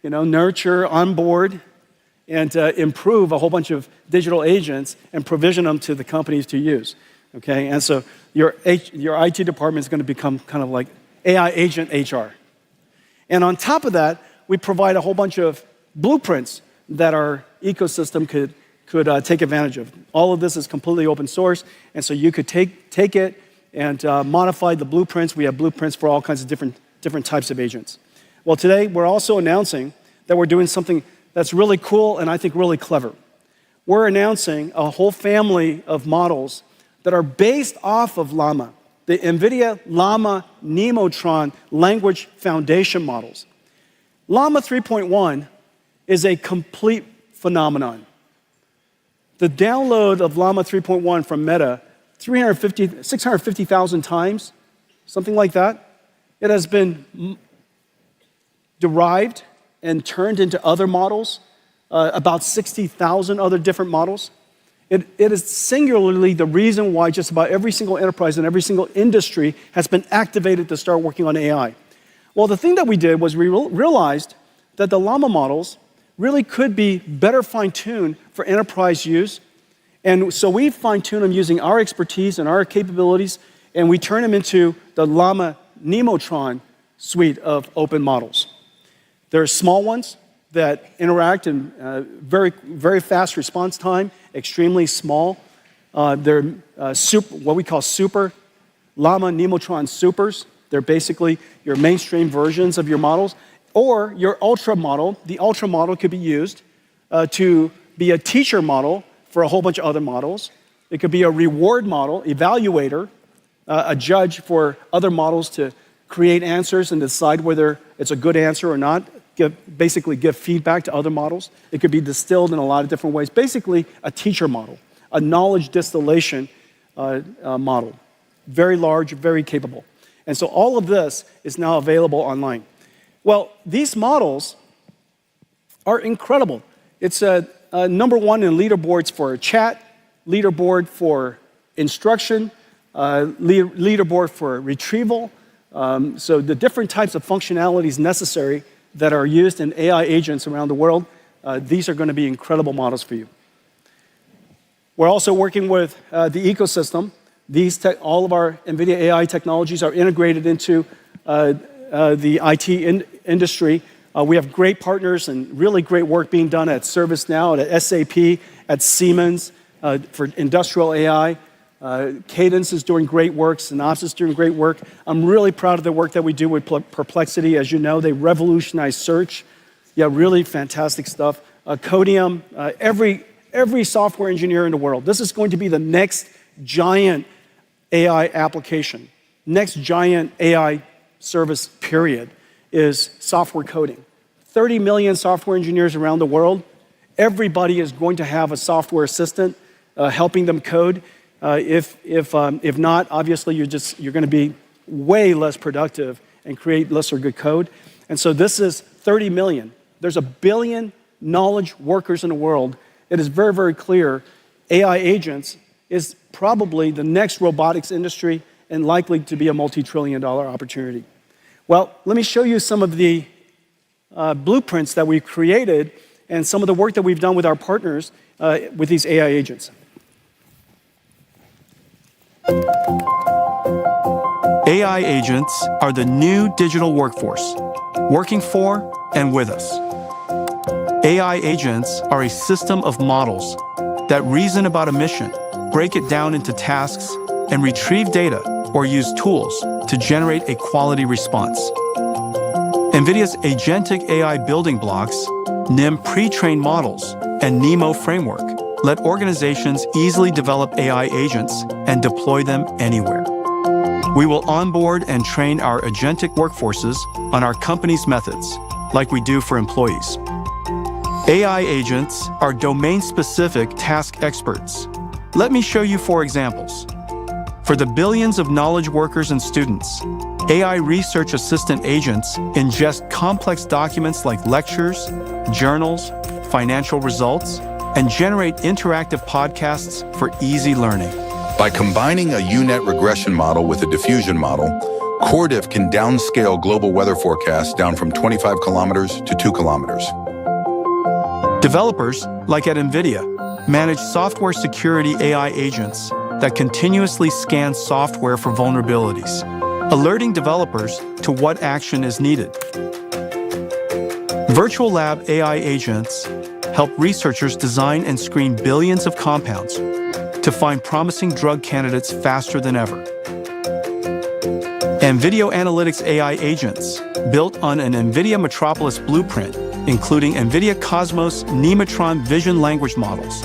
nurture, onboard, and improve a whole bunch of digital agents and provision them to the companies to use. Okay, and so your IT department is going to become kind of like AI agent HR. And on top of that, we provide a whole bunch of blueprints that our ecosystem could take advantage of. All of this is completely open source, and so you could take it and modify the blueprints. We have blueprints for all kinds of different types of agents. Well, today we're also announcing that we're doing something that's really cool and I think really clever. We're announcing a whole family of models that are based off of Llama, the NVIDIA Llama Nemotron language foundation models. Llama 3.1 is a complete phenomenon. The download of Llama 3.1 from Meta, 650,000 times, something like that. It has been derived and turned into other models, about 60,000 other different models. It is singularly the reason why just about every single enterprise and every single industry has been activated to start working on AI. Well, the thing that we did was we realized that the Llama models really could be better fine-tuned for enterprise use. And so we fine-tune them using our expertise and our capabilities, and we turn them into the Llama Nemotron suite of open models. There are small ones that interact in very, very fast response time, extremely small. They're what we call super Llama Nemotron supers. They're basically your mainstream versions of your models. Or your ultra model. The ultra model could be used to be a teacher model for a whole bunch of other models. It could be a reward model, evaluator, a judge for other models to create answers and decide whether it's a good answer or not, basically give feedback to other models. It could be distilled in a lot of different ways. Basically, a teacher model, a knowledge distillation model. Very large, very capable. And so all of this is now available online. Well, these models are incredible. It's number one in leaderboards for chat, leaderboard for instruction, leaderboard for retrieval. So the different types of functionalities necessary that are used in AI agents around the world, these are going to be incredible models for you. We're also working with the ecosystem. All of our NVIDIA AI technologies are integrated into the IT industry. We have great partners and really great work being done at ServiceNow, at SAP, at Siemens for industrial AI. Cadence is doing great work. Synopsys is doing great work. I'm really proud of the work that we do with Perplexity. As you know, they revolutionized search. Yeah, really fantastic stuff. Codium, every software engineer in the world. This is going to be the next giant AI application, next giant AI service, period, is software coding. 30 million software engineers around the world. Everybody is going to have a software assistant helping them code. If not, obviously you're going to be way less productive and create lesser good code. And so this is 30 million. There's 1 billion knowledge workers in the world. It is very, very clear AI agents is probably the next robotics industry and likely to be a multi-trillion-dollar opportunity. Well, let me show you some of the blueprints that we've created and some of the work that we've done with our partners with these AI agents. AI agents are the new digital workforce, working for and with us. AI agents are a system of models that reason about a mission, break it down into tasks, and retrieve data or use tools to generate a quality response. NVIDIA's Agentic AI building blocks, NIM pre-trained models, and NeMo framework let organizations easily develop AI agents and deploy them anywhere. We will onboard and train our agentic workforces on our company's methods, like we do for employees. AI agents are domain-specific task experts. Let me show you 4 examples. For the billions of knowledge workers and students, AI research assistant agents ingest complex documents like lectures, journals, financial results, and generate interactive podcasts for easy learning. By combining a UNet regression model with a diffusion model, CoreDiff can downscale global weather forecasts down from 25 kilometers to 2 kilometers. Developers, like at NVIDIA, manage software security AI agents that continuously scan software for vulnerabilities, alerting developers to what action is needed. Virtual Lab AI agents help researchers design and screen billions of compounds to find promising drug candidates faster than ever. And video analytics AI agents, built on an NVIDIA Metropolis blueprint, including NVIDIA Cosmos Nemotron vision language models,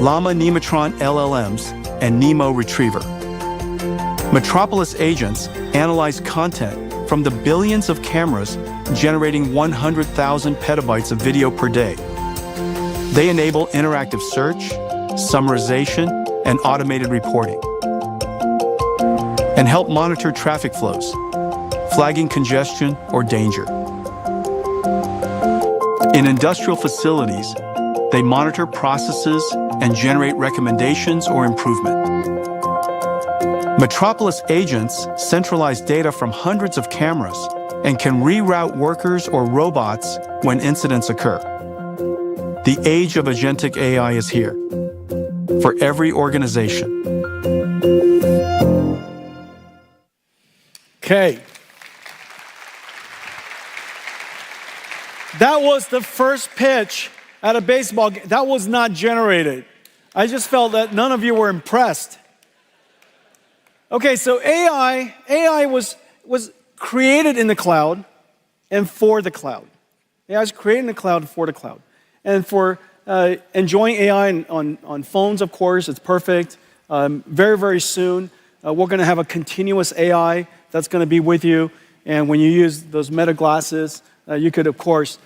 Llama Nemotron LLMs, and NeMo Retriever. Metropolis agents analyze content from the billions of cameras generating 100,000 petabytes of video per day. They enable interactive search, summarization, and automated reporting, and help monitor traffic flows, flagging congestion or danger. In industrial facilities, They monitor processes and generate recommendations or improvement. Metropolis agents centralize data from hundreds of cameras and can reroute workers or robots when incidents occur. The age of agentic AI is here for every organization. Okay. That was the first pitch at a baseball game. That was not generated. I just felt that none of you were impressed. Okay, so AI was created in the cloud and for the cloud. AI is created in the cloud and for the cloud. And for enjoying AI on phones, of course, it's perfect. Very, very soon, we're going to have a continuous AI that's going to be with you. And when you use those Meta glasses, you could, of course,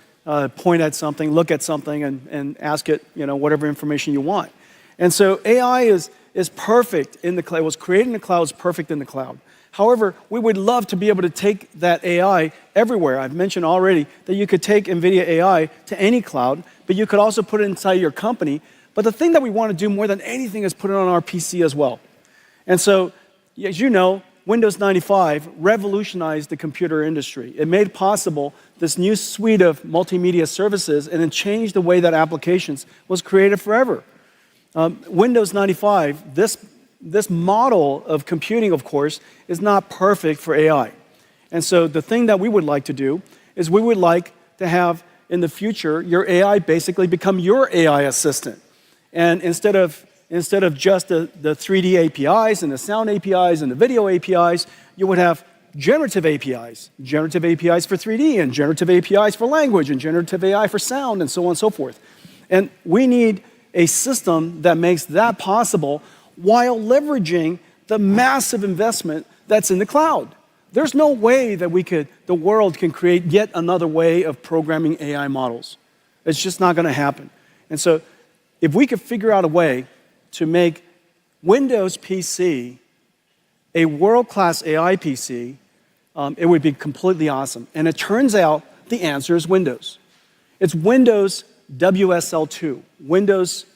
point at something, look at something, and ask it, whatever information you want. And so AI is perfect in the cloud. It was created in the cloud, it's perfect in the cloud. However, we would love to be able to take that AI everywhere. I've mentioned already that you could take NVIDIA AI to any cloud, but you could also put it inside your company. But the thing that we want to do more than anything is put it on our PC as well. And so, as you know, Windows 95 revolutionized the computer industry. It made possible this new suite of multimedia services, and it changed the way that applications was created forever. Windows 95, this model of computing, of course, is not perfect for AI. And so the thing that we would like to do is we would like to have, in the future, your AI basically become your AI assistant. And instead of just the 3D APIs and the sound APIs and the video APIs, you would have generative APIs for 3D and generative APIs for language and generative AI for sound and so on and so forth. And we need a system that makes that possible while leveraging the massive investment that's in the cloud. There's no way that the world can create yet another way of programming AI models. It's just not going to happen. And so if we could figure out a way to make Windows PC a world-class AI PC, it would be completely awesome. And it turns out the answer is Windows. It's Windows WSL2. Windows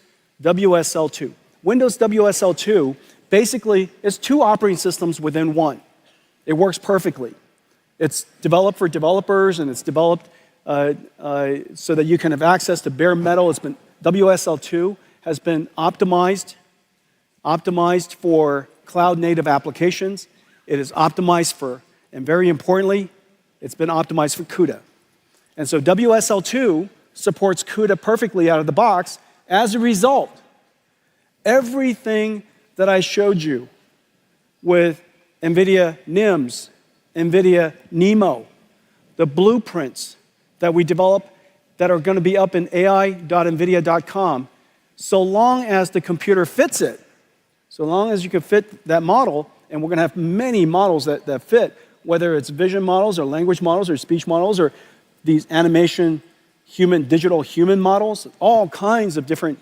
WSL2. Windows WSL2 basically is two operating systems within one. It works perfectly. It's developed for developers, and it's developed so that you can have access to bare metal. WSL2 has been optimized for cloud-native applications. It is optimized for, and very importantly, it's been optimized for CUDA. And so WSL2 supports CUDA perfectly out of the box. As a result, everything that I showed you with NVIDIA NIMs, NVIDIA NeMo, the blueprints that we develop that are going to be up in ai.nvidia.com, so long as the computer fits it, so long as you can fit that model, and we're going to have many models that fit, whether it's vision models or language models or speech models or these animation digital human models, all kinds of different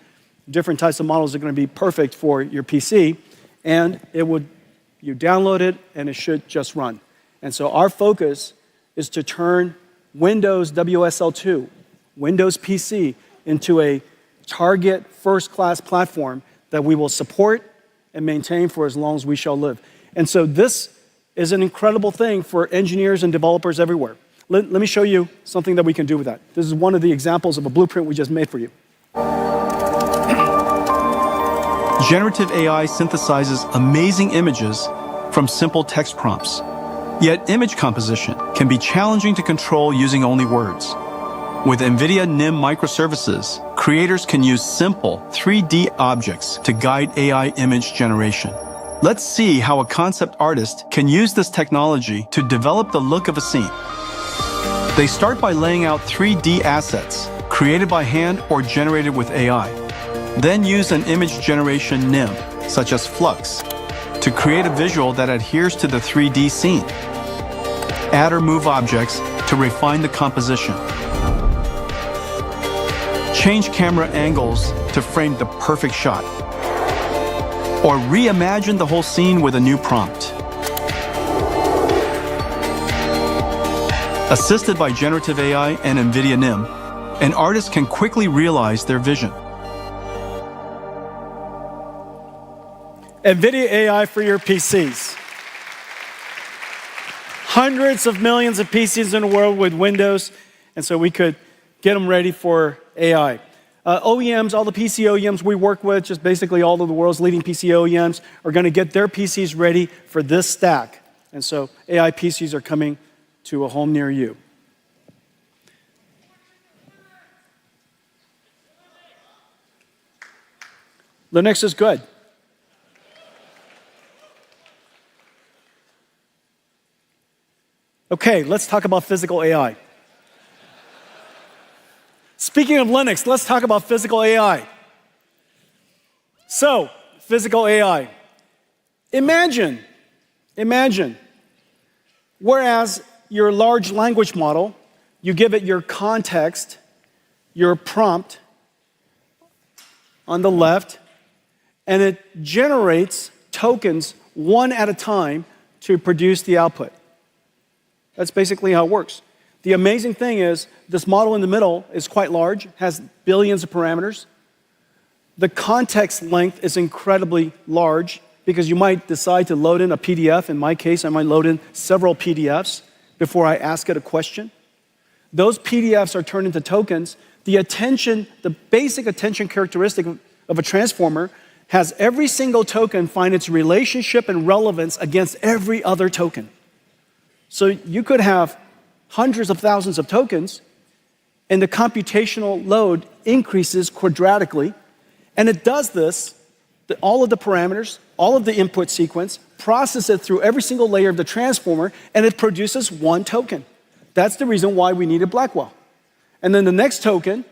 types of models are going to be perfect for your PC, and you download it and it should just run. And so our focus is to turn Windows WSL2, Windows PC, into a target first-class platform that we will support and maintain for as long as we shall live. And so this is an incredible thing for engineers and developers everywhere. Let me show you something that we can do with that. This is one of the examples of a blueprint we just made for you. Generative AI synthesizes amazing images from simple text prompts. Yet image composition can be challenging to control using only words. With NVIDIA NIM microservices, creators can use simple 3D objects to guide AI image generation. Let's see how a concept artist can use this technology to develop the look of a scene. They start by laying out 3D assets, created by hand or generated with AI. Then use an image generation NIM, such as Flux, to create a visual that adheres to the 3D scene. Add or move objects to refine the composition. Change camera angles to frame the perfect shot. Or reimagine the whole scene with a new prompt. Assisted by generative AI and NVIDIA NIM, and artists can quickly realize their vision. NVIDIA AI for your PCs. Hundreds of millions of PCs in the world with Windows, and so we could get them ready for AI. OEMs, all the PC OEMs we work with, just basically all of the world's leading PC OEMs, are going to get their PCs ready for this stack. And so AI PCs are coming to a home near you. Linux is good. Okay, let's talk about physical AI. Speaking of Linux, let's talk about physical AI. So, physical AI. Imagine, whereas your large language model, you give it your context, your prompt on the left, and it generates tokens one at a time to produce the output. That's basically how it works. The amazing thing is this model in the middle is quite large, has billions of parameters. The context length is incredibly large because you might decide to load in a PDF. In my case, I might load in several PDFs before I ask it a question. Those PDFs are turned into tokens. The basic attention characteristic of a transformer has every single token find its relationship and relevance against every other token. So you could have hundreds of thousands of tokens, and the computational load increases quadratically. And it does this, all of the parameters, all of the input sequence, process it through every single layer of the transformer, and it produces one token. That's the reason why we needed Blackwell. And then the next token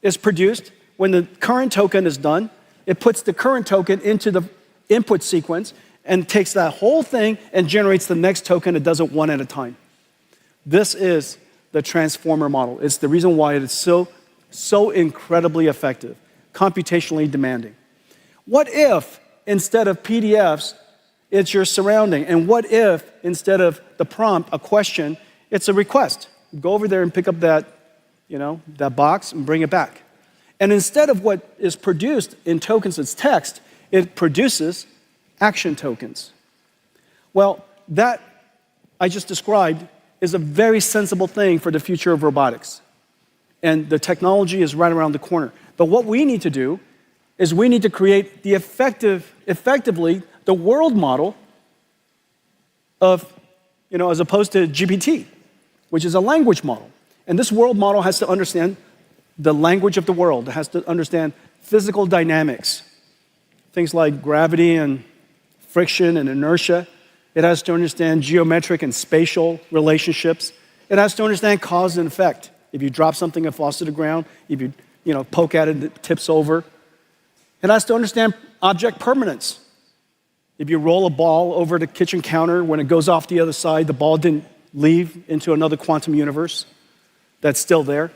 is produced when the current token is done. It puts the current token into the input sequence and takes that whole thing and generates the next token. It does it one at a time. This is the transformer model. It's the reason why it is so incredibly effective, computationally demanding. What if instead of PDFs, it's your surrounding? And what if instead of the prompt, a question, it's a request? Go over there and pick up that box and bring it back. And instead of what is produced in tokens as text, it produces action tokens. Well, that I just described is a very sensible thing for the future of robotics. And the technology is right around the corner. But what we need to do is we need to create the effectively the world model of, as opposed to GPT, which is a language model. And this world model has to understand the language of the world. It has to understand physical dynamics, things like gravity and friction and inertia. It has to understand geometric and spatial relationships. It has to understand cause and effect. If you drop something, it falls to the ground. If you poke at it, it tips over. It has to understand object permanence. If you roll a ball over the kitchen counter, when it goes off the other side, the ball didn't leave into another quantum universe. That's still there.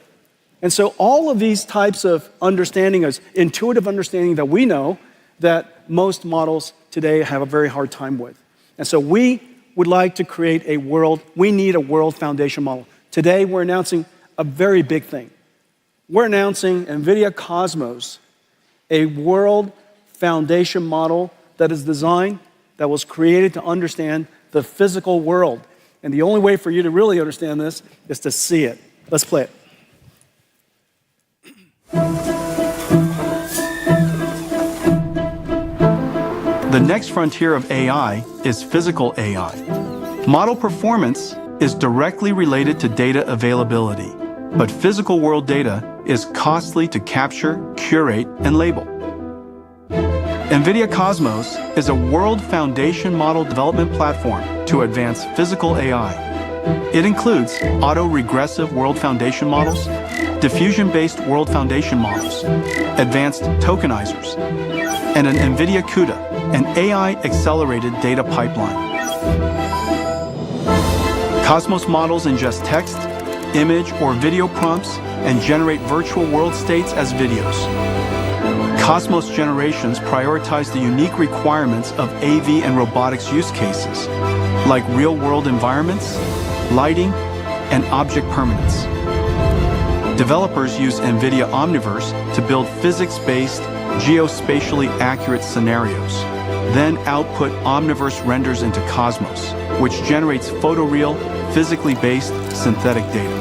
And so all of these types of understanding is intuitive understanding that we know that most models today have a very hard time with. And so we would like to create we need a world foundation model. Today, we're announcing a very big thing. We're announcing NVIDIA Cosmos, a world foundation model that is designed, that was created to understand the physical world. And the only way for you to really understand this is to see it. Let's play it. The next frontier of AI is physical AI. Model performance is directly related to data availability, but physical world data is costly to capture, curate, and label. NVIDIA Cosmos is a world foundation model development platform to advance physical AI. It includes auto-regressive world foundation models, diffusion-based world foundation models, advanced tokenizers, and an NVIDIA CUDA, an AI-accelerated data pipeline. Cosmos models ingest text, image, or video prompts and generate virtual world states as videos. Cosmos generations prioritize the unique requirements of AV and robotics use cases, like real-world environments, lighting, and object permanence. Developers use NVIDIA Omniverse to build physics-based, geospatially accurate scenarios, then output Omniverse renders into Cosmos, which generates photoreal, physically based synthetic data.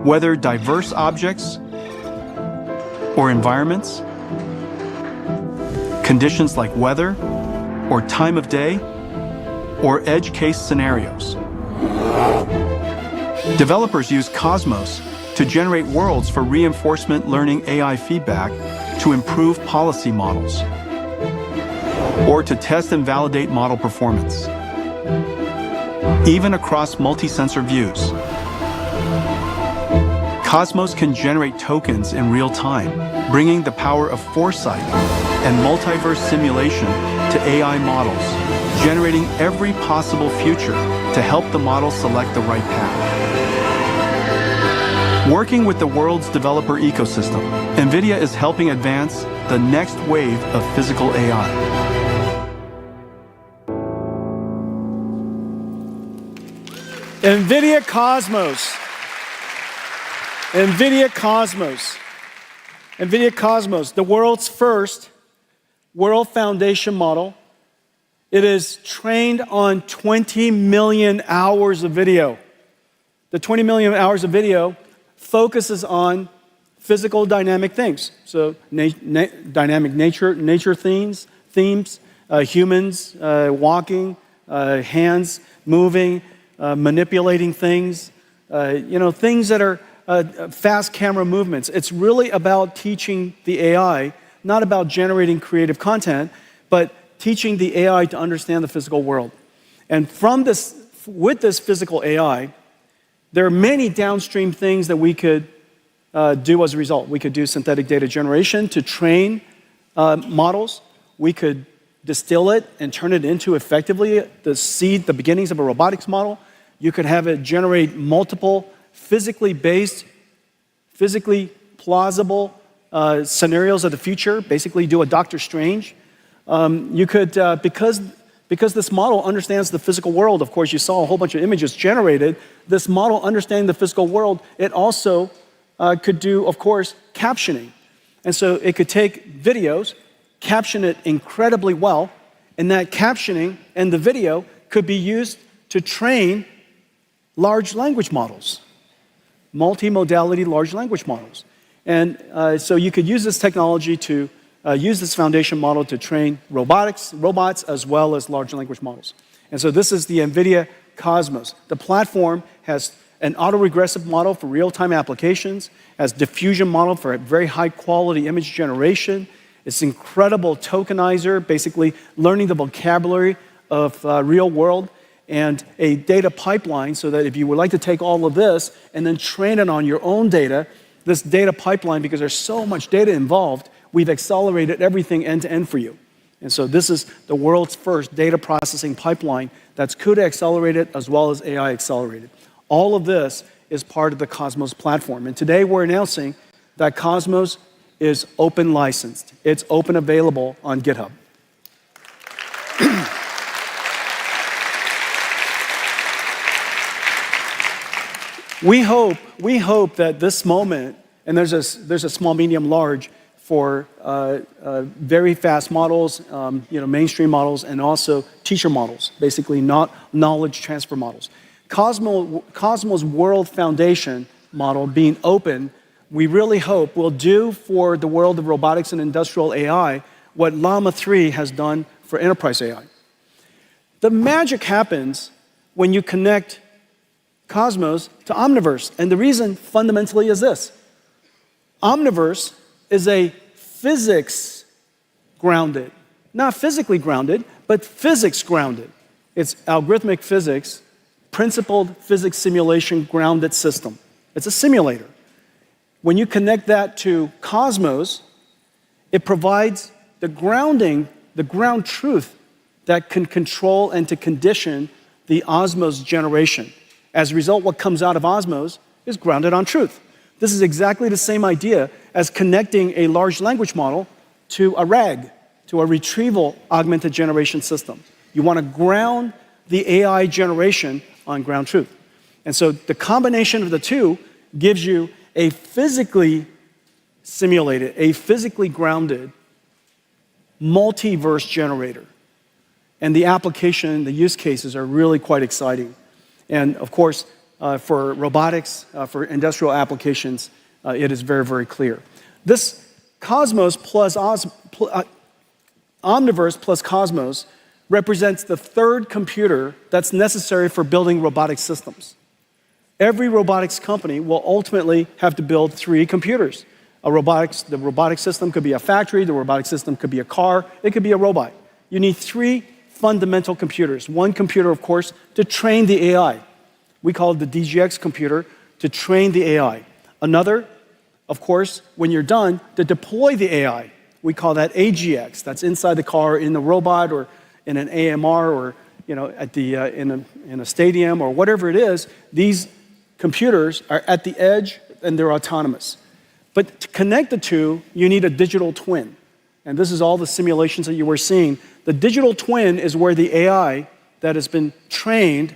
Whether diverse objects or environments, conditions like weather or time of day, or edge case scenarios. Developers use Cosmos to generate worlds for reinforcement learning AI feedback to improve policy models, or to test and validate model performance, even across multi-sensor views. Cosmos can generate tokens in real time, bringing the power of foresight and multiverse simulation to AI models, generating every possible future to help the model select the right path. Working with the world's developer ecosystem, NVIDIA is helping advance the next wave of physical AI. NVIDIA Cosmos. NVIDIA Cosmos. NVIDIA Cosmos, the world's first world foundation model. It is trained on 20 million hours of video. The 20 million hours of video focuses on physical dynamic things. So dynamic nature themes, humans walking, hands moving, manipulating things, things that are fast camera movements. It's really about teaching the AI, not about generating creative content, but teaching the AI to understand the physical world. And with this physical AI, there are many downstream things that we could do as a result. We could do synthetic data generation to train models. We could distill it and turn it into effectively the beginnings of a robotics model. You could have it generate multiple physically based, physically plausible scenarios of the future, basically do a Doctor Strange. You could, because this model understands the physical world, of course, you saw a whole bunch of images generated. This model understanding the physical world, it also could do, of course, captioning. And so it could take videos, caption it incredibly well, and that captioning and the video could be used to train large language models, multimodality large language models. And so you could use this technology to use this foundation model to train robots, as well as large language models. And so this is the NVIDIA Cosmos. The platform has an autoregressive model for real-time applications, has diffusion model for very high-quality image generation. It's incredible tokenizer, basically learning the vocabulary of real world, and a data pipeline so that if you would like to take all of this and then train it on your own data, this data pipeline, because there's so much data involved, we've accelerated everything end-to-end for you. And so this is the world's first data processing pipeline that's CUDA accelerated as well as AI accelerated. All of this is part of the Cosmos platform. And today we're announcing that Cosmos is open licensed. It's open available on GitHub. We hope that this moment, and there's a small, medium, large for very fast models, mainstream models, and also teacher models, basically not knowledge transfer models. Cosmos World Foundation model being open, we really hope will do for the world of robotics and industrial AI what Llama 3 has done for enterprise AI. The magic happens when you connect Cosmos to Omniverse, and the reason fundamentally is this. Omniverse is a physics grounded, not physically grounded, but physics grounded. It's algorithmic physics, principled physics simulation grounded system. It's a simulator. When you connect that to Cosmos, it provides the grounding, the ground truth that can control and to condition the Osmos generation. As a result, what comes out of Osmos is grounded on truth. This is exactly the same idea as connecting a large language model to a RAG, to a retrieval augmented generation system. You want to ground the AI generation on ground truth. And so the combination of the two gives you a physically simulated, a physically grounded multiverse generator. And the application, the use cases are really quite exciting. And of course, for robotics, for industrial applications, it is very, very clear. This Cosmos plus Omniverse plus Cosmos represents the third computer that's necessary for building robotic systems. Every robotics company will ultimately have to build 3 computers. The robotic system could be a factory, the robotic system could be a car, it could be a robot. You need 3 fundamental computers. One computer, of course, to train the AI. We call it the DGX computer, to train the AI. Another, of course, when you're done, to deploy the AI. We call that AGX. That's inside the car, in the robot, or in an AMR, or in a stadium, or whatever it is. These computers are at the edge, and they're autonomous. But to connect the two, you need a digital twin. And this is all the simulations that you were seeing. The digital twin is where the AI that has been trained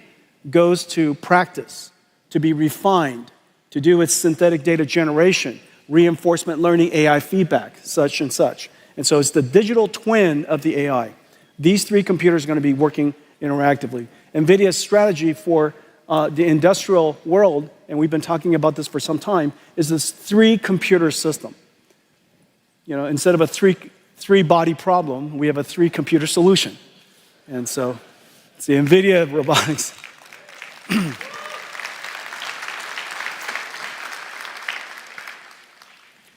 goes to practice, to be refined, to do its synthetic data generation, reinforcement learning, AI feedback, such and such. And so it's the digital twin of the AI. These 3 computers are going to be working interactively. NVIDIA's strategy for the industrial world, and we've been talking about this for some time, is this 3-computer system. Instead of a three-body problem, we have a 3-computer solution. And so it's the NVIDIA of robotics.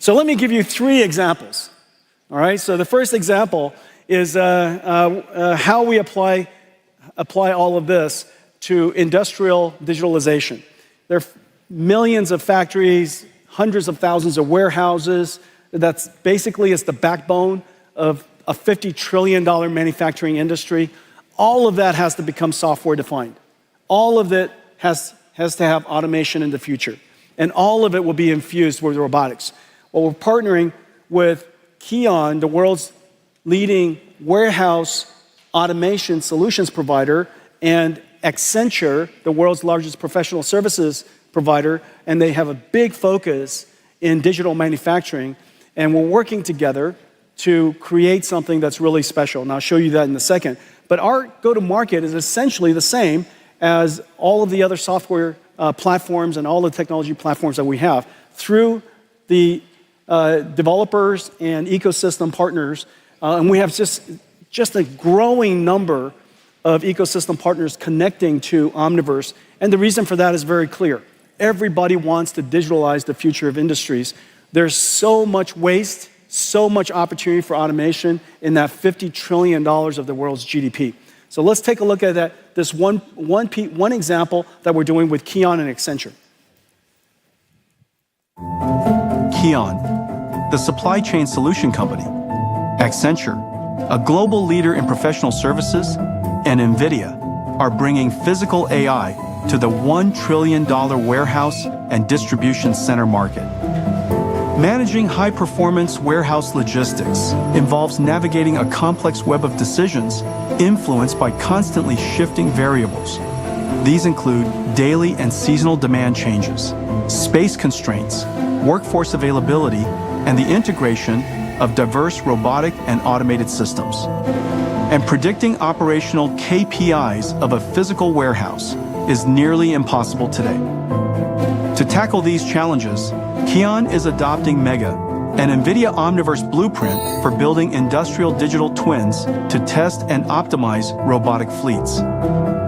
So let me give you 3 examples. All right, so the first example is how we apply all of this to industrial digitalization. There are millions of factories, hundreds of thousands of warehouses. That's basically it's the backbone of a $50 trillion manufacturing industry. All of that has to become software defined. All of it has to have automation in the future. And all of it will be infused with robotics. Well, we're partnering with Kion, the world's leading warehouse automation solutions provider, and Accenture, the world's largest professional services provider, and they have a big focus in digital manufacturing. And we're working together to create something that's really special. And I'll show you that in a second. But our go-to-market is essentially the same as all of the other software platforms and all the technology platforms that we have. Through the developers and ecosystem partners, and we have just a growing number of ecosystem partners connecting to Omniverse. And the reason for that is very clear. Everybody wants to digitalize the future of industries. There's so much waste, so much opportunity for automation in that $50 trillion of the world's GDP. So let's take a look at that. This one example that we're doing with Kion and Accenture. Kion, the supply chain solution company, Accenture, a global leader in professional services, and NVIDIA are bringing physical AI to the $1 trillion warehouse and distribution center market. Managing high-performance warehouse logistics involves navigating a complex web of decisions influenced by constantly shifting variables. These include daily and seasonal demand changes, space constraints, workforce availability, and the integration of diverse robotic and automated systems. And predicting operational KPIs of a physical warehouse is nearly impossible today. To tackle these challenges, Kion is adopting Mega, an NVIDIA Omniverse blueprint for building industrial digital twins to test and optimize robotic fleets.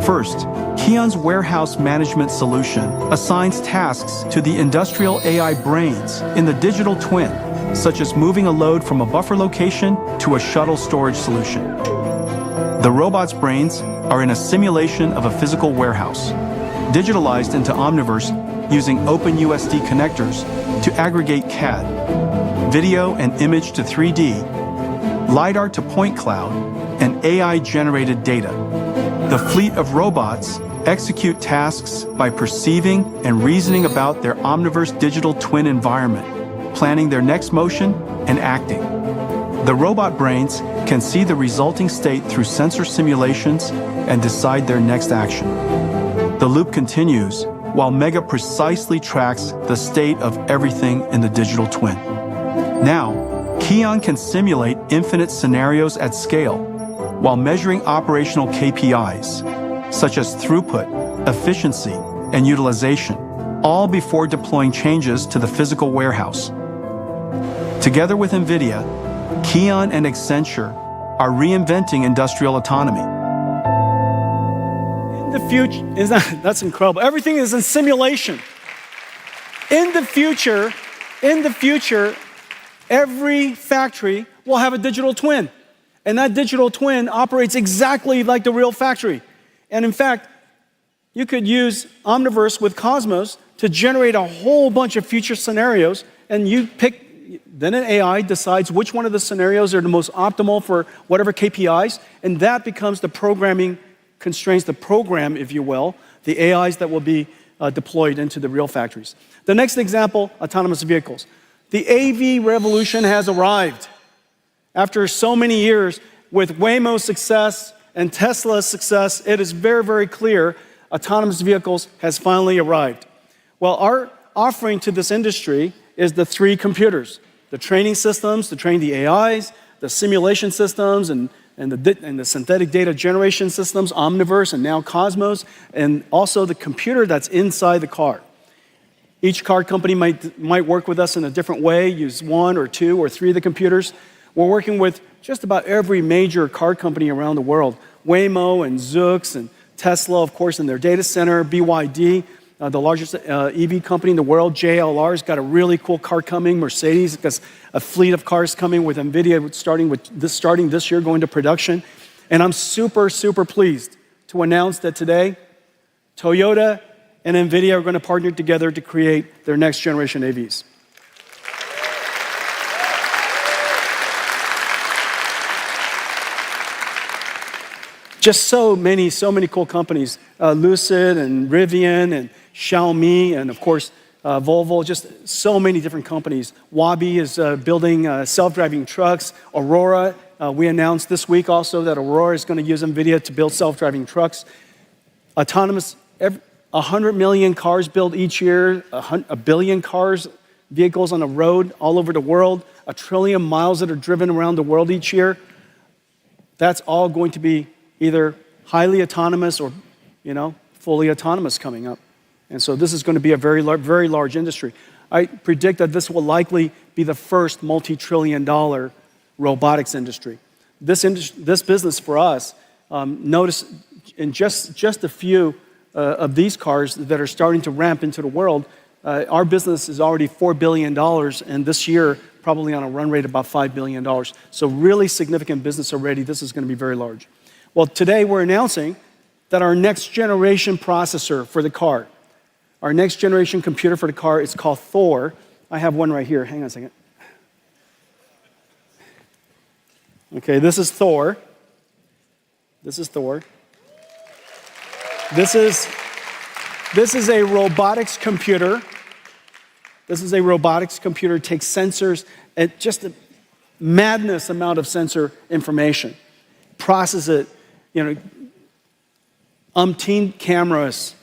First, Kion's warehouse management solution assigns tasks to the industrial AI brains in the digital twin, such as moving a load from a buffer location to a shuttle storage solution. The robot's brains are in a simulation of a physical warehouse, digitalized into Omniverse using OpenUSD connectors to aggregate CAD, video and image to 3D, LiDAR to point cloud, and AI-generated data. The fleet of robots execute tasks by perceiving and reasoning about their Omniverse digital twin environment, planning their next motion and acting. The robot brains can see the resulting state through sensor simulations and decide their next action. The loop continues while Mega precisely tracks the state of everything in the digital twin. Now, Keon can simulate infinite scenarios at scale while measuring operational KPIs, such as throughput, efficiency, and utilization, all before deploying changes to the physical warehouse. Together with NVIDIA, Keon and Accenture are reinventing industrial autonomy. In the future, that's incredible. Everything is in simulation. In the future, every factory will have a digital twin. And that digital twin operates exactly like the real factory. And in fact, you could use Omniverse with Cosmos to generate a whole bunch of future scenarios, and you pick, then an AI decides which one of the scenarios are the most optimal for whatever KPIs, and that becomes the programming constraints, the program, if you will, the AIs that will be deployed into the real factories. The next example, autonomous vehicles. The AV revolution has arrived. After so many years, with Waymo's success and Tesla's success, it is very, very clear autonomous vehicles has finally arrived. Well, our offering to this industry is the three computers: the training systems to train the AIs, the simulation systems, and the synthetic data generation systems, Omniverse and now Cosmos, and also the computer that's inside the car. Each car company might work with us in a different way, use one or two or three of the computers. We're working with just about every major car company around the world: Waymo and Zoox and Tesla, of course, in their data center, BYD, the largest EV company in the world, JLR's got a really cool car coming, Mercedes has a fleet of cars coming with NVIDIA starting this year, going to production. And I'm super, super pleased to announce that today, Toyota and NVIDIA are going to partner together to create their next generation AVs. Just so many cool companies, Lucid and Rivian and Xiaomi and of course Volvo, just so many different companies. Wabi is building self-driving trucks. Aurora, we announced this week also that Aurora is going to use NVIDIA to build self-driving trucks. Autonomous, 100 million cars built each year, a billion vehicles on the road all over the world, 1 trillion miles that are driven around the world each year. That's all going to be either highly autonomous or, fully autonomous coming up. And so this is going to be a very large industry. I predict that this will likely be the first multi-trillion-dollar robotics industry. This business for us, notice in just a few of these cars that are starting to ramp into the world, our business is already $4 billion, and this year probably on a run rate about $5 billion. So really significant business already. This is going to be very large. Well, today we're announcing that our next generation processor for the car, our next generation computer for the car, is called Thor. I have one right here. Hang on a second. Okay, this is Thor. This is Thor. This is a robotics computer. This is a robotics computer. It takes sensors and just a madness amount of sensor information, process it. Umpteen cameras,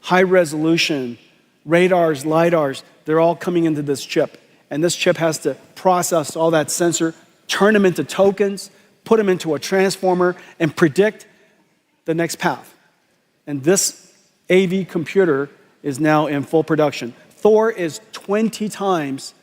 high resolution, radars, lidars, they're all coming into this chip. And this chip has to process all that sensor, turn them into tokens, put them into a transformer, and predict the next path. And this AV computer is now in full production. Thor is 20 times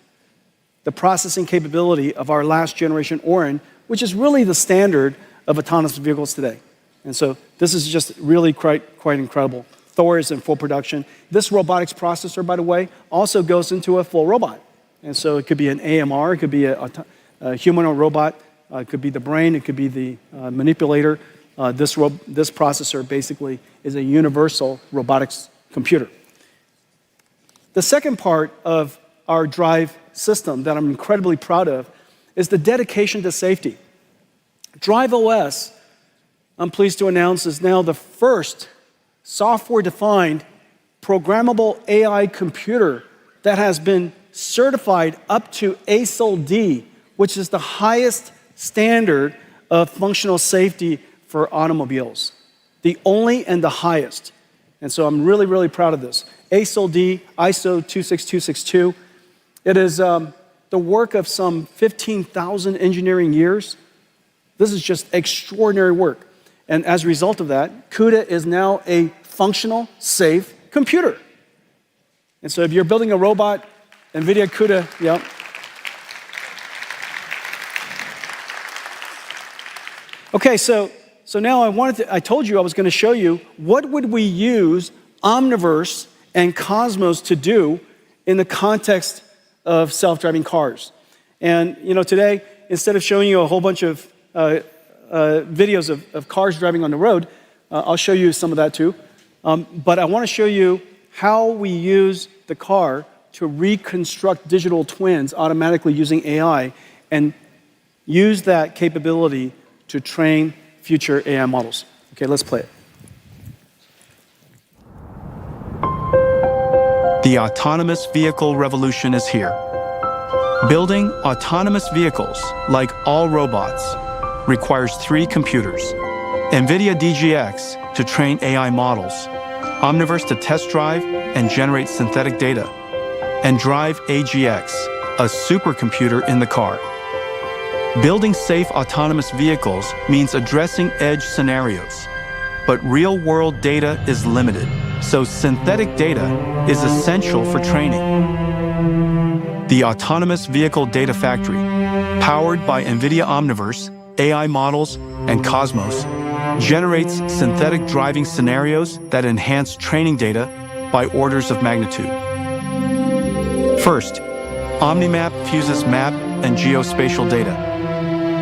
the processing capability of our last generation Orin, which is really the standard of autonomous vehicles today. And so this is just really quite incredible. Thor is in full production. This robotics processor, by the way, also goes into a full robot. And so it could be an AMR, it could be a humanoid robot, it could be the brain, it could be the manipulator. This processor basically is a universal robotics computer. The second part of our drive system that I'm incredibly proud of is the dedication to safety. Drive OS, I'm pleased to announce, is now the first software-defined programmable AI computer that has been certified up to ASIL D, which is the highest standard of functional safety for automobiles. The only and the highest. And so I'm really, really proud of this. ASIL-D, ISO 26262. It is the work of some 15,000 engineering years. This is just extraordinary work. And as a result of that, CUDA is now a functional, safe computer. And so if you're building a robot, NVIDIA CUDA, yeah. Okay, so now I told you I was going to show you what would we use Omniverse and Cosmos to do in the context of self-driving cars. And today, instead of showing you a whole bunch of videos of cars driving on the road, I'll show you some of that too. But I want to show you how we use the car to reconstruct digital twins automatically using AI and use that capability to train future AI models. Okay, let's play it. The autonomous vehicle revolution is here. Building autonomous vehicles, like all robots, requires 3 computers: NVIDIA DGX to train AI models, Omniverse to test drive and generate synthetic data, and Drive AGX, a supercomputer in the car. Building safe autonomous vehicles means addressing edge scenarios, but real-world data is limited, so synthetic data is essential for training. The Autonomous Vehicle Data Factory, powered by NVIDIA Omniverse, AI models, and Cosmos, generates synthetic driving scenarios that enhance training data by orders of magnitude. First, OmniMap fuses map and geospatial data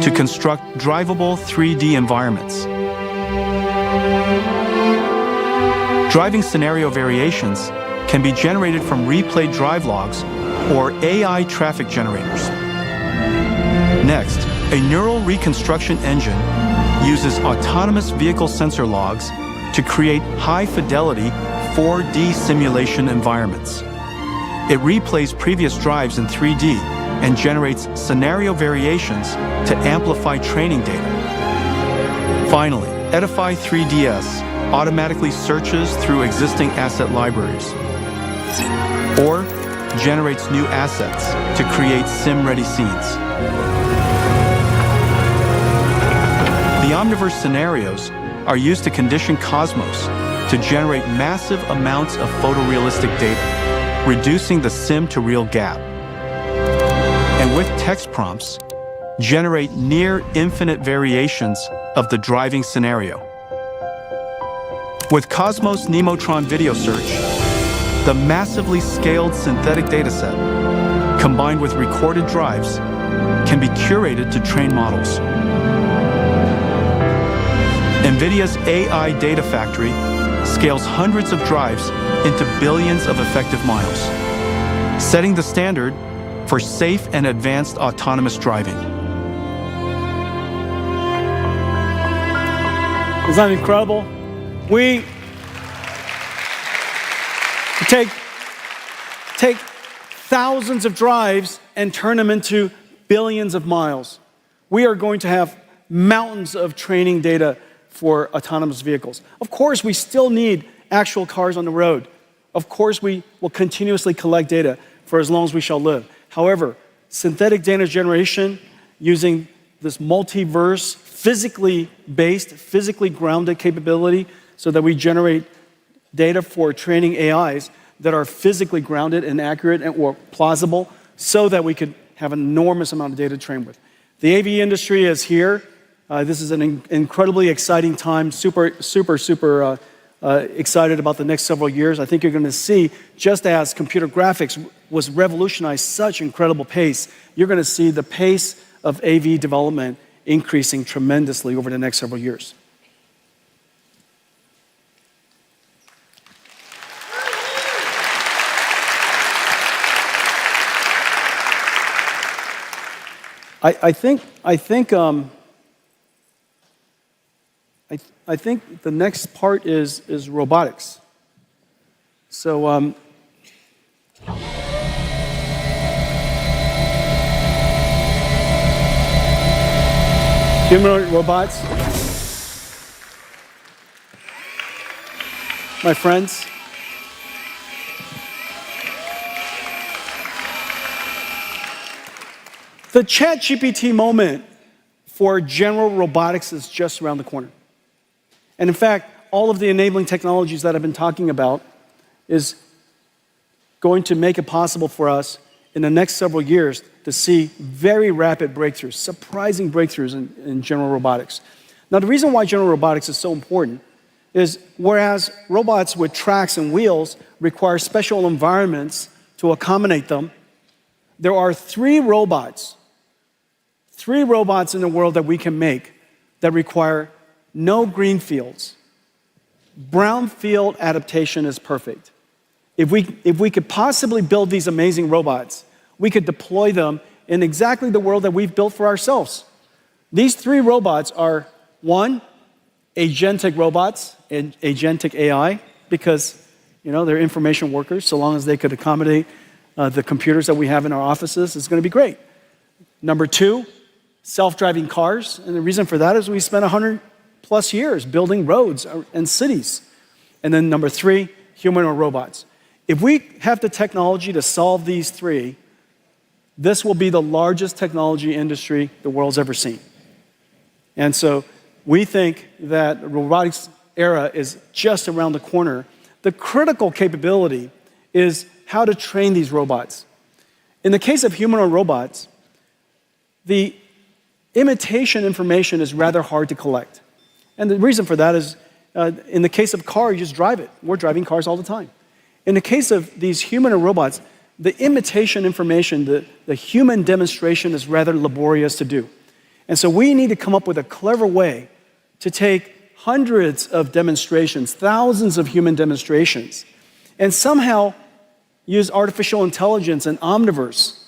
to construct drivable 3D environments. Driving scenario variations can be generated from replayed drive logs or AI traffic generators. Next, a neural reconstruction engine uses autonomous vehicle sensor logs to create high-fidelity 4D simulation environments. It replays previous drives in 3D and generates scenario variations to amplify training data. Finally, Edify 3DS automatically searches through existing asset libraries or generates new assets to create sim-ready scenes. The Omniverse scenarios are used to condition Cosmos to generate massive amounts of photorealistic data, reducing the sim-to-real gap. And with text prompts, generate near infinite variations of the driving scenario. With Cosmos Nemotron Video Search, the massively scaled synthetic dataset, combined with recorded drives, can be curated to train models. NVIDIA's AI Data Factory scales hundreds of drives into billions of effective miles, setting the standard for safe and advanced autonomous driving. Isn't that incredible? We take thousands of drives and turn them into billions of miles. We are going to have mountains of training data for autonomous vehicles. Of course, we still need actual cars on the road. Of course, we will continuously collect data for as long as we shall live. However, synthetic data generation using this multiverse, physically based, physically grounded capability so that we generate data for training AIs that are physically grounded and accurate and or plausible so that we could have an enormous amount of data to train with. The AV industry is here. This is an incredibly exciting time, super excited about the next several years. I think you're going to see, just as computer graphics was revolutionized such incredible pace, you're going to see the pace of AV development increasing tremendously over the next several years. I think the next part is robotics. So Humanoid robots. My friends, the ChatGPT moment for general robotics is just around the corner. And in fact, all of the enabling technologies that I've been talking about is going to make it possible for us in the next several years to see very rapid breakthroughs, surprising breakthroughs in general robotics. Now, the reason why general robotics is so important is whereas robots with tracks and wheels require special environments to accommodate them, there are three robots in the world that we can make that require no green fields. Brownfield adaptation is perfect. If we could possibly build these amazing robots, we could deploy them in exactly the world that we've built for ourselves. These three robots are, one, agentic robots and agentic AI, because they're information workers. So long as they could accommodate the computers that we have in our offices, it's going to be great. Number two, self-driving cars. And the reason for that is we spent 100 plus years building roads and cities. And then number three, humanoid robots. If we have the technology to solve these three, this will be the largest technology industry the world's ever seen. And so we think that the robotics era is just around the corner. The critical capability is how to train these robots. In the case of humanoid robots, the imitation information is rather hard to collect. And the reason for that is, in the case of car, you just drive it. We're driving cars all the time. In the case of these humanoid robots, the imitation information, the human demonstration is rather laborious to do. And so we need to come up with a clever way to take hundreds of demonstrations, thousands of human demonstrations, and somehow use artificial intelligence and Omniverse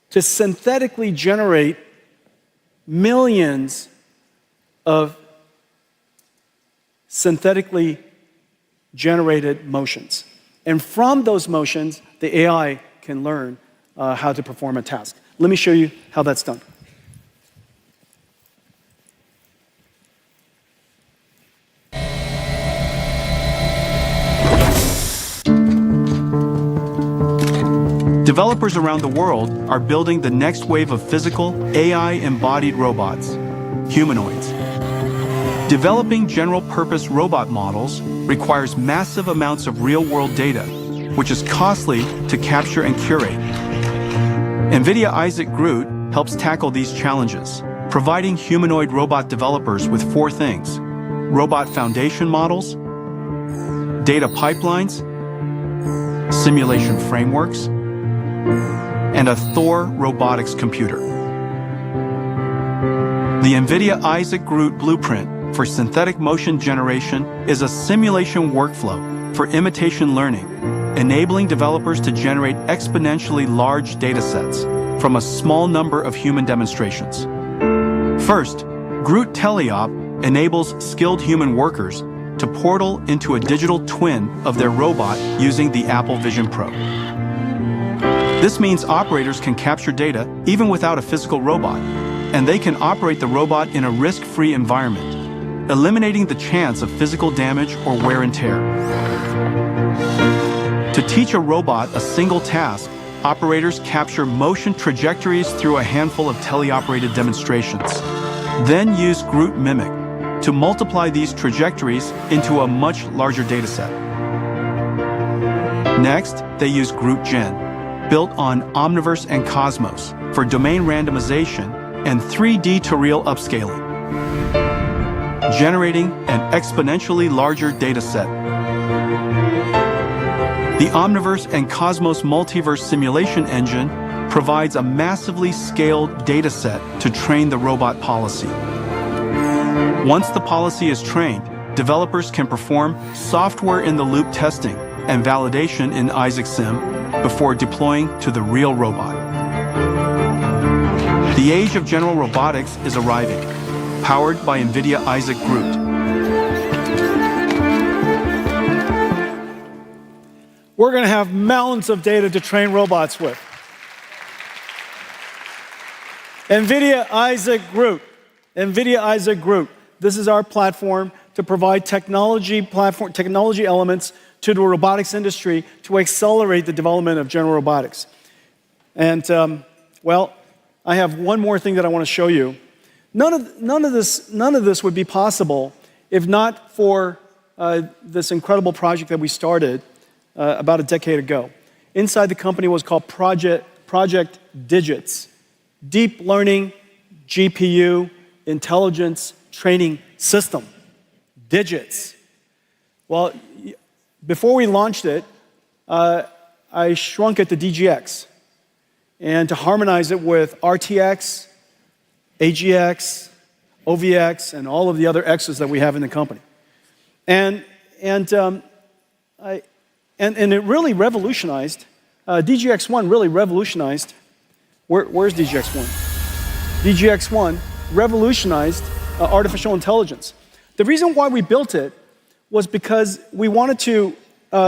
to synthetically generate millions of synthetically generated motions. And from those motions, the AI can learn how to perform a task. Let me show you how that's done. Developers around the world are building the next wave of physical, AI-embodied robots, humanoids. Developing general-purpose robot models requires massive amounts of real-world data, which is costly to capture and curate. NVIDIA Isaac GR00T helps tackle these challenges, providing humanoid robot developers with four things: robot foundation models, data pipelines, simulation frameworks, and a Thor robotics computer. The NVIDIA Isaac GR00T blueprint for synthetic motion generation is a simulation workflow for imitation learning, enabling developers to generate exponentially large datasets from a small number of human demonstrations. First, GR00T Teleop enables skilled human workers to portal into a digital twin of their robot using the Apple Vision Pro. This means operators can capture data even without a physical robot, and they can operate the robot in a risk-free environment, eliminating the chance of physical damage or wear and tear. To teach a robot a single task, operators capture motion trajectories through a handful of teleoperated demonstrations, then use GR00T Mimic to multiply these trajectories into a much larger dataset. Next, they use GR00T Gen, built on Omniverse and Cosmos for domain randomization and 3D to real upscaling, generating an exponentially larger dataset. The Omniverse and Cosmos multiverse simulation engine provides a massively scaled dataset to train the robot policy. Once the policy is trained, developers can perform software-in-the-loop testing and validation in Isaac Sim before deploying to the real robot. The age of general robotics is arriving, powered by NVIDIA Isaac GR00T. We're going to have mountains of data to train robots with. NVIDIA Isaac GR00T NVIDIA Isaac Group. This is our platform to provide technology elements to the robotics industry to accelerate the development of general robotics. And, well, I have one more thing that I want to show you. None of this would be possible if not for this incredible project that we started about a decade ago. Inside the company was called Project Digits, Deep Learning GPU Intelligence Training System. Digits. Well, before we launched it, I shrunk it to DGX and to harmonize it with RTX, AGX, OVX, and all of the other X's that we have in the company. And it really revolutionized, DGX1 really revolutionized, where's DGX1? DGX1 revolutionized artificial intelligence. The reason why we built it was because we wanted to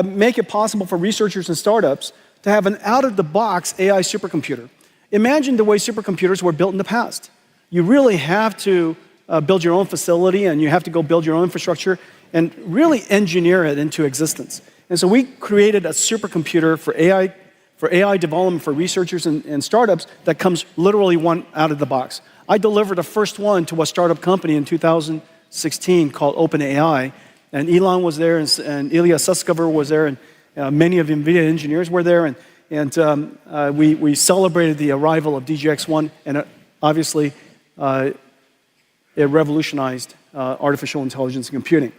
make it possible for researchers and startups to have an out-of-the-box AI supercomputer. Imagine the way supercomputers were built in the past. You really have to build your own facility, and you have to go build your own infrastructure and really engineer it into existence. And so we created a supercomputer for AI development for researchers and startups that comes literally one out of the box. I delivered the first one to a startup company in 2016 called OpenAI, and Elon was there, and Ilya Sutskever was there, and many of the NVIDIA engineers were there, and we celebrated the arrival of DGX1, and obviously it revolutionized artificial intelligence and computing.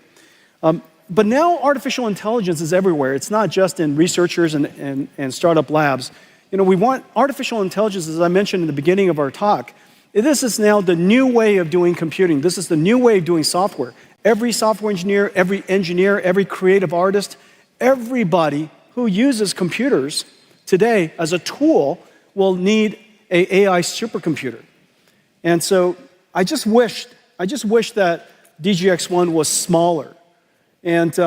But now artificial intelligence is everywhere. It's not just in researchers and startup labs. You know, we want artificial intelligence, as I mentioned in the beginning of our talk. This is now the new way of doing computing. This is the new way of doing software. Every software engineer, every creative artist, everybody who uses computers today as a tool will need an AI supercomputer. And so I just wish that DGX1 was smaller. And,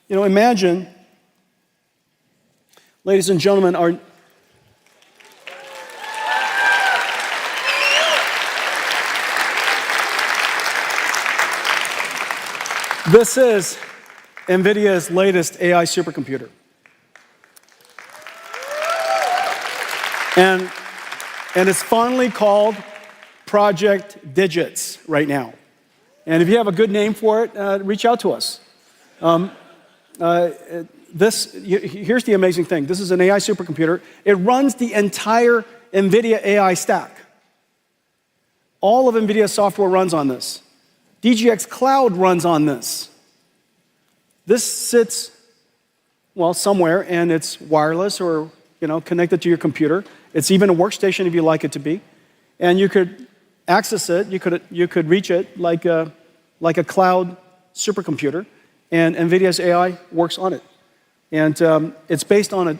imagine, ladies and gentlemen, this is NVIDIA's latest AI supercomputer. And it's finally called Project Digits right now. And if you have a good name for it, reach out to us. Here's the amazing thing. This is an AI supercomputer. It runs the entire NVIDIA AI stack. All of NVIDIA software runs on this. DGX Cloud runs on this. This sits, well, somewhere, and it's wireless or connected to your computer. It's even a workstation if you like it to be. And you could access it, you could reach it like a cloud supercomputer, and NVIDIA's AI works on it. And it's based on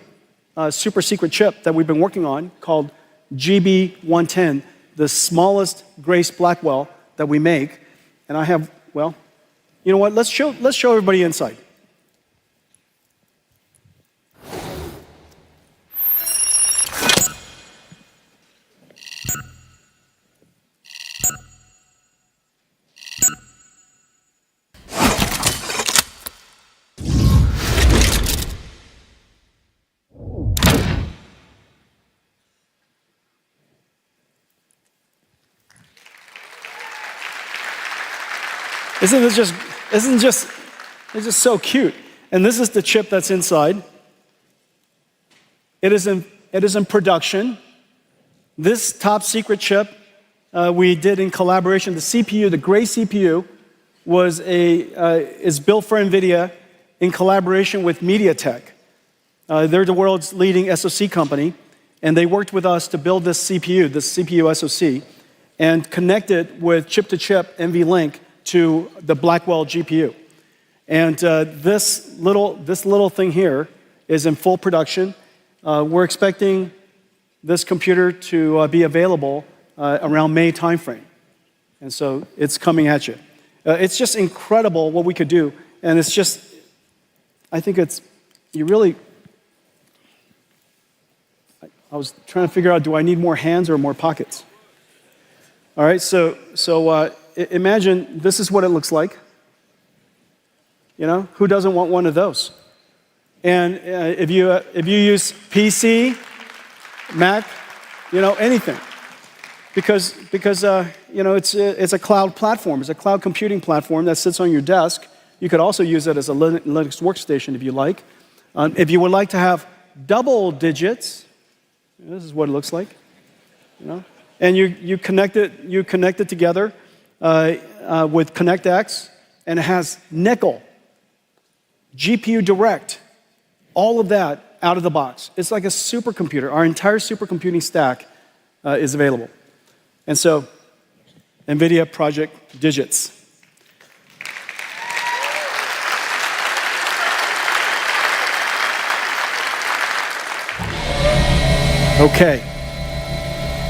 a super secret chip that we've been working on called GB110, the smallest Grace Blackwell that we make. And I have, well, you know what? Let's show everybody inside. It's just so cute. And this is the chip that's inside. It is in production. This top secret chip we did in collaboration. The CPU, the Grace CPU, is built for NVIDIA in collaboration with MediaTek. They're the world's leading SoC company, and they worked with us to build this CPU SoC, and connect it with chip-to-chip NVLink to the Blackwell GPU. And this little thing here is in full production. We're expecting this computer to be available around May timeframe. And so it's coming at you. It's just incredible what we could do. And it's just, I think I was trying to figure out, do I need more hands or more pockets? All right, so imagine this is what it looks like. You know, who doesn't want one of those? And if you use PC, Mac, you know, anything, because you know, it's a cloud platform. It's a cloud computing platform that sits on your desk. You could also use it as a Linux workstation if you like. If you would like to have double digits, this is what it looks like. You know, and you connect it together with ConnectX, and it has nickel, GPU Direct, all of that out of the box. It's like a supercomputer. Our entire supercomputing stack is available. And so, NVIDIA Project Digits. Okay.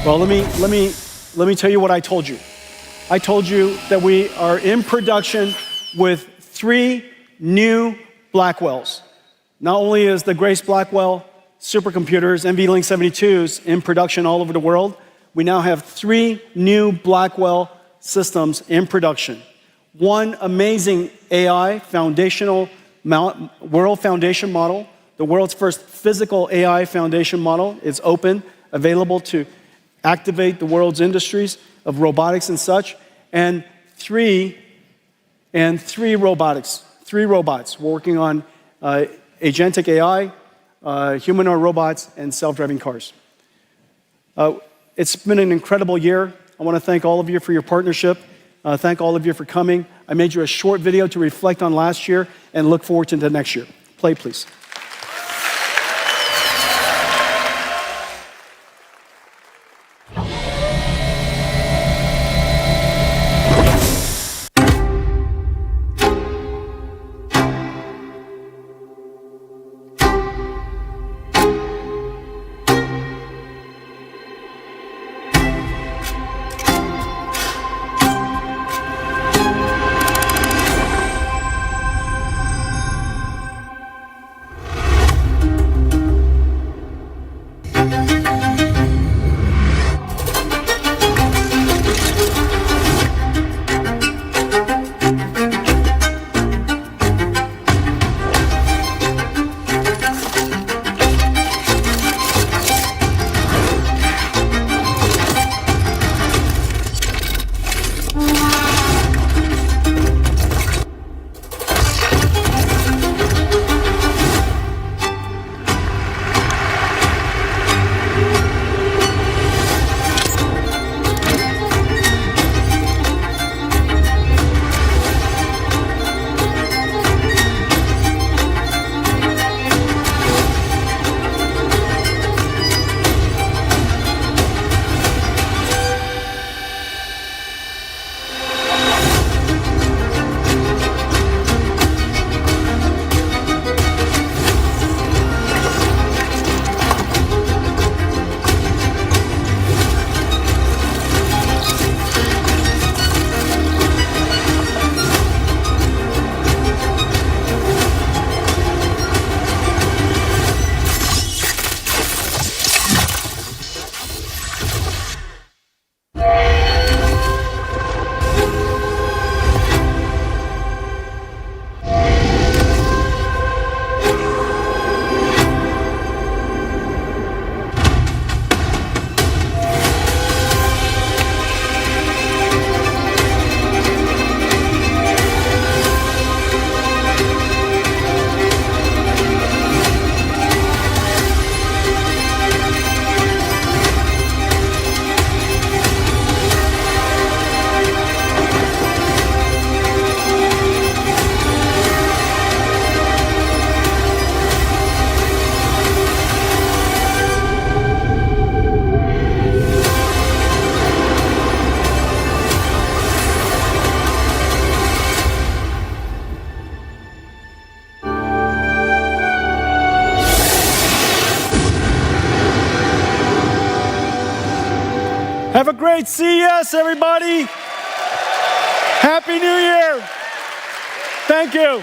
Well, let me tell you what I told you. I told you that we are in production with 3 new Blackwells. Not only is the Grace Blackwell supercomputers, NVLink 72s, in production all over the world, we now have 3 new Blackwell systems in production. One amazing AI foundational world foundation model, the world's first physical AI foundation model. Is open, available to activate the world's industries of robotics and such. And 3 robotics. 3 robots. We're working on Agentic AI, humanoid robots, and self-driving cars. It's been an incredible year. I want to thank all of you for your partnership. Thank all of you for coming. I made you a short video to reflect on last year and look forward to the next year. Play, please. Have a great CES, everybody. Happy New Year. Thank you.